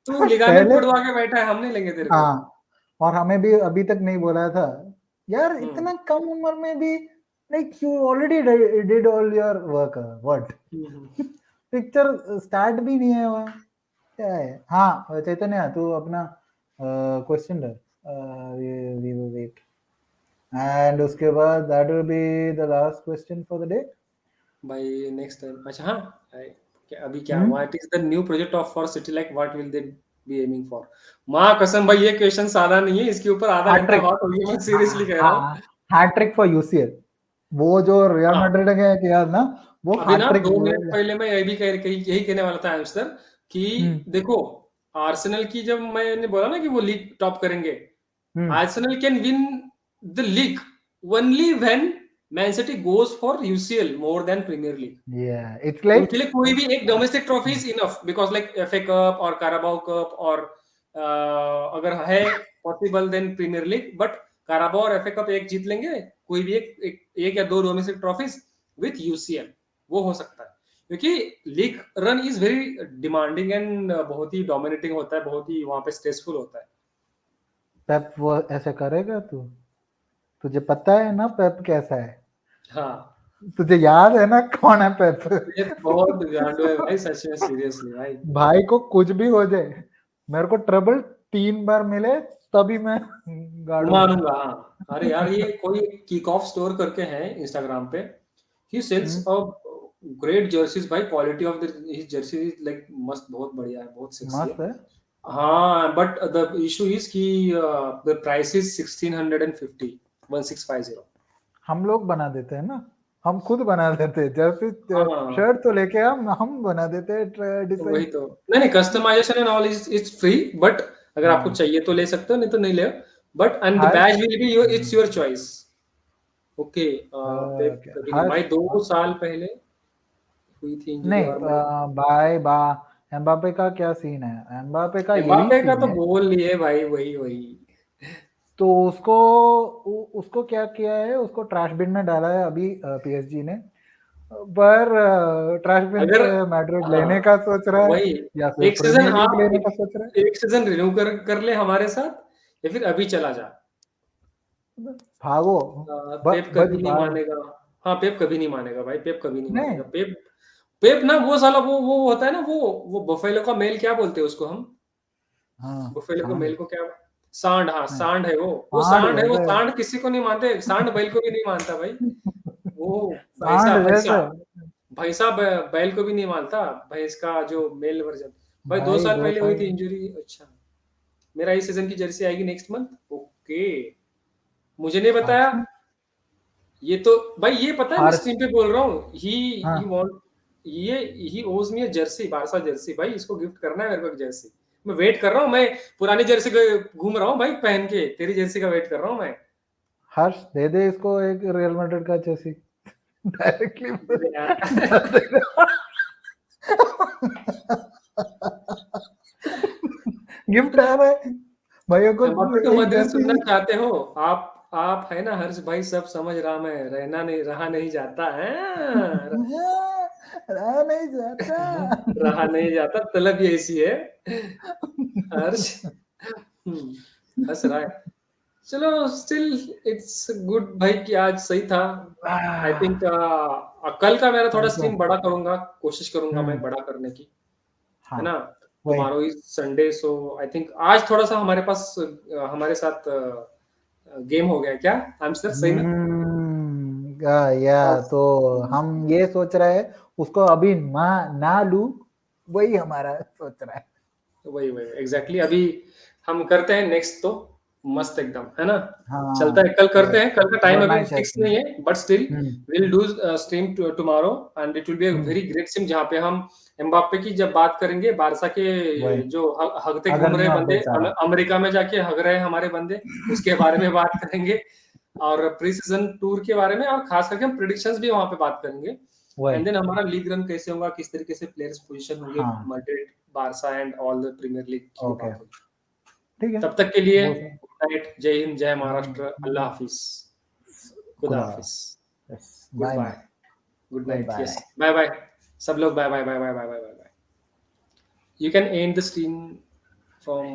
तू तू लिगामेंट पहले, तुड़वा के बैठा है, हम नहीं लेंगे तेरे को। हाँ, और हमें भी अभी तक नहीं बोला था यार, हम्म। इतना कम उम्र में भी, like you already did all your work, what? Hmm. Picture start भी नहीं है हुआ, क्या है? हाँ चैतन्य, तू अपना क्वेश्चन रख, वी विल वेट, एंड उसके बाद that will be the last question for the day. भाई नेक्स्ट टाइम, अच्छा हाँ। अभी क्या, hmm, what is the new project of for City, like what will they be aiming for? माँ कसम भाई, ये क्वेश्चन सादा नहीं है, इसके ऊपर आधा घंटा हैट्रिक, बात होगी, मैं सीरियसली कह रहा हूँ। हैट्रिक फॉर यूसीएल, वो जो रियल हाँ, मैड्रिड के किया ना, वो अभी ना हैट्रिक। 2 मिनट पहले मैं यही कहने वाला था आंसर, कि हम्म, देखो, आर्सेनल की जब मैंने बोला ना कि वो लीग टॉप करेंगे, hmm, Arsenal can win the league only when Man City goes for UCL more than Premier League. yeah, it's like, उनके लिए कोई भी एक domestic trophy is enough, because like FA cup और काराबाओ कप, और अगर है possible then Premier League, but Carabao और एफए कप एक जीत लेंगे, कोई भी एक या दो डोमेस्टिक ट्रॉफीज विथ यूसीएल, वो हो सकता है। क्योंकि league run is very demanding and बहुत ही डोमिनेटिंग होता है, बहुत ही वहां पे स्ट्रेसफुल होता है। पेप वो ऐसे करेगा तू? तुझे पता है ना पेप कैसा है? हाँ, तुझे याद है ना कौन है पेप? ये बहुत गांडू है भाई, सच में, सीरियसली भाई। भाई को कुछ भी हो जाए, मेरे को ट्रबल 3 बार मिले तभी मैं गाड़ूंगा। मानूंगा, हाँ। अरे यार, ये कोई किक ऑफ स्टोर करके है इंस्टाग्राम पे, he sells hmm, a great jerseys भाई, quality of the his jersey is like मस्त, बहुत बढ़िया है, बहुत सेक्सी है। मस्त है। हाँ, बट द इशू इज कि द प्राइस इज 1650, 1650। हम लोग बना देते हैं ना, हम खुद बना देते हैं जर्सी, हाँ, शर्ट तो लेके हम बना देते हैं तो वही डिजाइन। तो। नहीं नहीं, customization and all is free, but अगर आपको हाँ, चाहिए तो ले सकते हो, नहीं तो नहीं ले। But and the Harsh, batch will be your, it's your choice. Okay. Pep क्या कभी नहीं हर्ष, भाई, 2 साल पहले हुई थी इंजरी, नहीं, और मैं, बाय बा एम्बापे का क्या सीन है? एम्बापे का यही एम्बापे का सीन तो है। बोल लिए भाई, वही वही। तो उसको क्या किया है, उसको ट्रैश बिन में डाला है अभी पीएसजी ने, पर ट्रैश बिन अगर, से मैड्रिड हाँ, लेने का सोच रहा है वही, या फिर एक सीजन, प्रीमियर हाँ, लीग लेने का सोच रहा है। एक सीजन रिन्यू कर ले हमारे साथ, या फिर अभी चला जा। भागो, पेप बच कभी नहीं भाग। मानेगा। हाँ, पेप कभी नहीं मानेगा भाई, पेप कभी नहीं नहीं। मानेगा। पेप पेप ना वो साला वो होता है ना, वो बफेलो का मेल क्या बोलते हैं उसको हम? हाँ, बफेलो के सांड। मेल को क्या? सांड, हाँ नहीं, सांड है वो सांड सांड है, वो जैसे। सांड किसी को नहीं मानते, सांड बैल को भी नहीं मानता भाई। वो भैंसा सांड भैंसा जैसे। भैंसा बैल को भी नहीं मानता। भैंस का जो मेल वर्जन। भाई दो भाई साल दो पहले हुई साल थी इंजरी। अच्छा, मेरा इस सीजन की जर्सी आएगी नेक्स्ट मंथ। ओके, मुझे नहीं बताया। अच्छा। ये तो भाई ये पता है, मैं हर्ष। स्क्रीन पे बोल रहा हूँ। ही हाँ, वांट ये ही ओज मी अ जर्सी, बारसा जर्सी। भाई इसको गिफ्ट करना है मेरे को एक जर्सी। मैं वेट कर रहा हूँ, मैं पुरानी जर्सी को घूम रहा हूँ भाई पहन के, तेरी जर्सी का वेट कर रहा हूँ मैं। हर्ष दे दे इसको एक रियल मैड्रिड का जर्सी। डायरेक्टली दे दे यार। डाल देगा। गिफ्ट आ रहा है भैया को। एम्बाप्पे टू एक मदरिद जर्सी। सुनना चाहते हो? आप है ना हर्ष भाई, सब समझ रहा मैं, रहना नहीं रहा नहीं जाता है। रहा नहीं जाता। रहा नहीं जाता, तलब ये ऐसी है। हर्ष हंस रहा है। चलो, स्टिल इट्स गुड भाई कि आज सही था। आई थिंक कल का मेरा थोड़ा कल को। स्ट्रीम बड़ा करूंगा, कोशिश करूंगा मैं हम्म। बड़ा करने की, हाँ, है ना? वही। Tomorrow is Sunday, so I think आज थोड़ा सा हमारे पास हमारे साथ गेम हो गया क्या? आंसर सही ना? या और तो हम ये सोच रहे हैं उसको अभी ना लूं, वही हमारा सोच रहा है। वही वही एग्जैक्टली, अभी हम करते हैं नेक्स्ट तो मस्त एकदम, है ना? चलता है, हाँ, कल करते यस। हैं। कल का टाइम अभी ओवरनाइट फिक्स चलते हैं। नहीं है, but still hmm. Will do stream tomorrow, and it will be a hmm. Very great stream, जहाँ पे हम एम्बाप्पे की जब बात करेंगे, बारसा के वही। जो हगते अगर घूम नहीं रहे हो बंदे, बेचारा। अमेरिका में जाके हग रहे हैं हमारे बंदे, उसके बारे में बात करेंगे। और प्री सीजन टूर के बारे में, और खास करके हम प्रिडिक्शंस भी वहां पे बात करेंगे। वही। एंड देन हमारा लीग रन कैसे होगा, किस तरीके से प्लेयर्स पोजीशन होंगे, हाँ। Madrid, Barca and all the Premier League की भी ओके। बात होगी। ठीक है। तब तक के लिए वो सब। गुड नाइट, जय हिंद, जय महाराष्ट्र, अल्लाह हम्म, हाफिज, खुदा खुदा। हाफिज, yes. Good bye bye, man. Good good night, yes, bye. Bye bye. सब लोग bye bye bye bye bye bye bye bye. You can end the stream from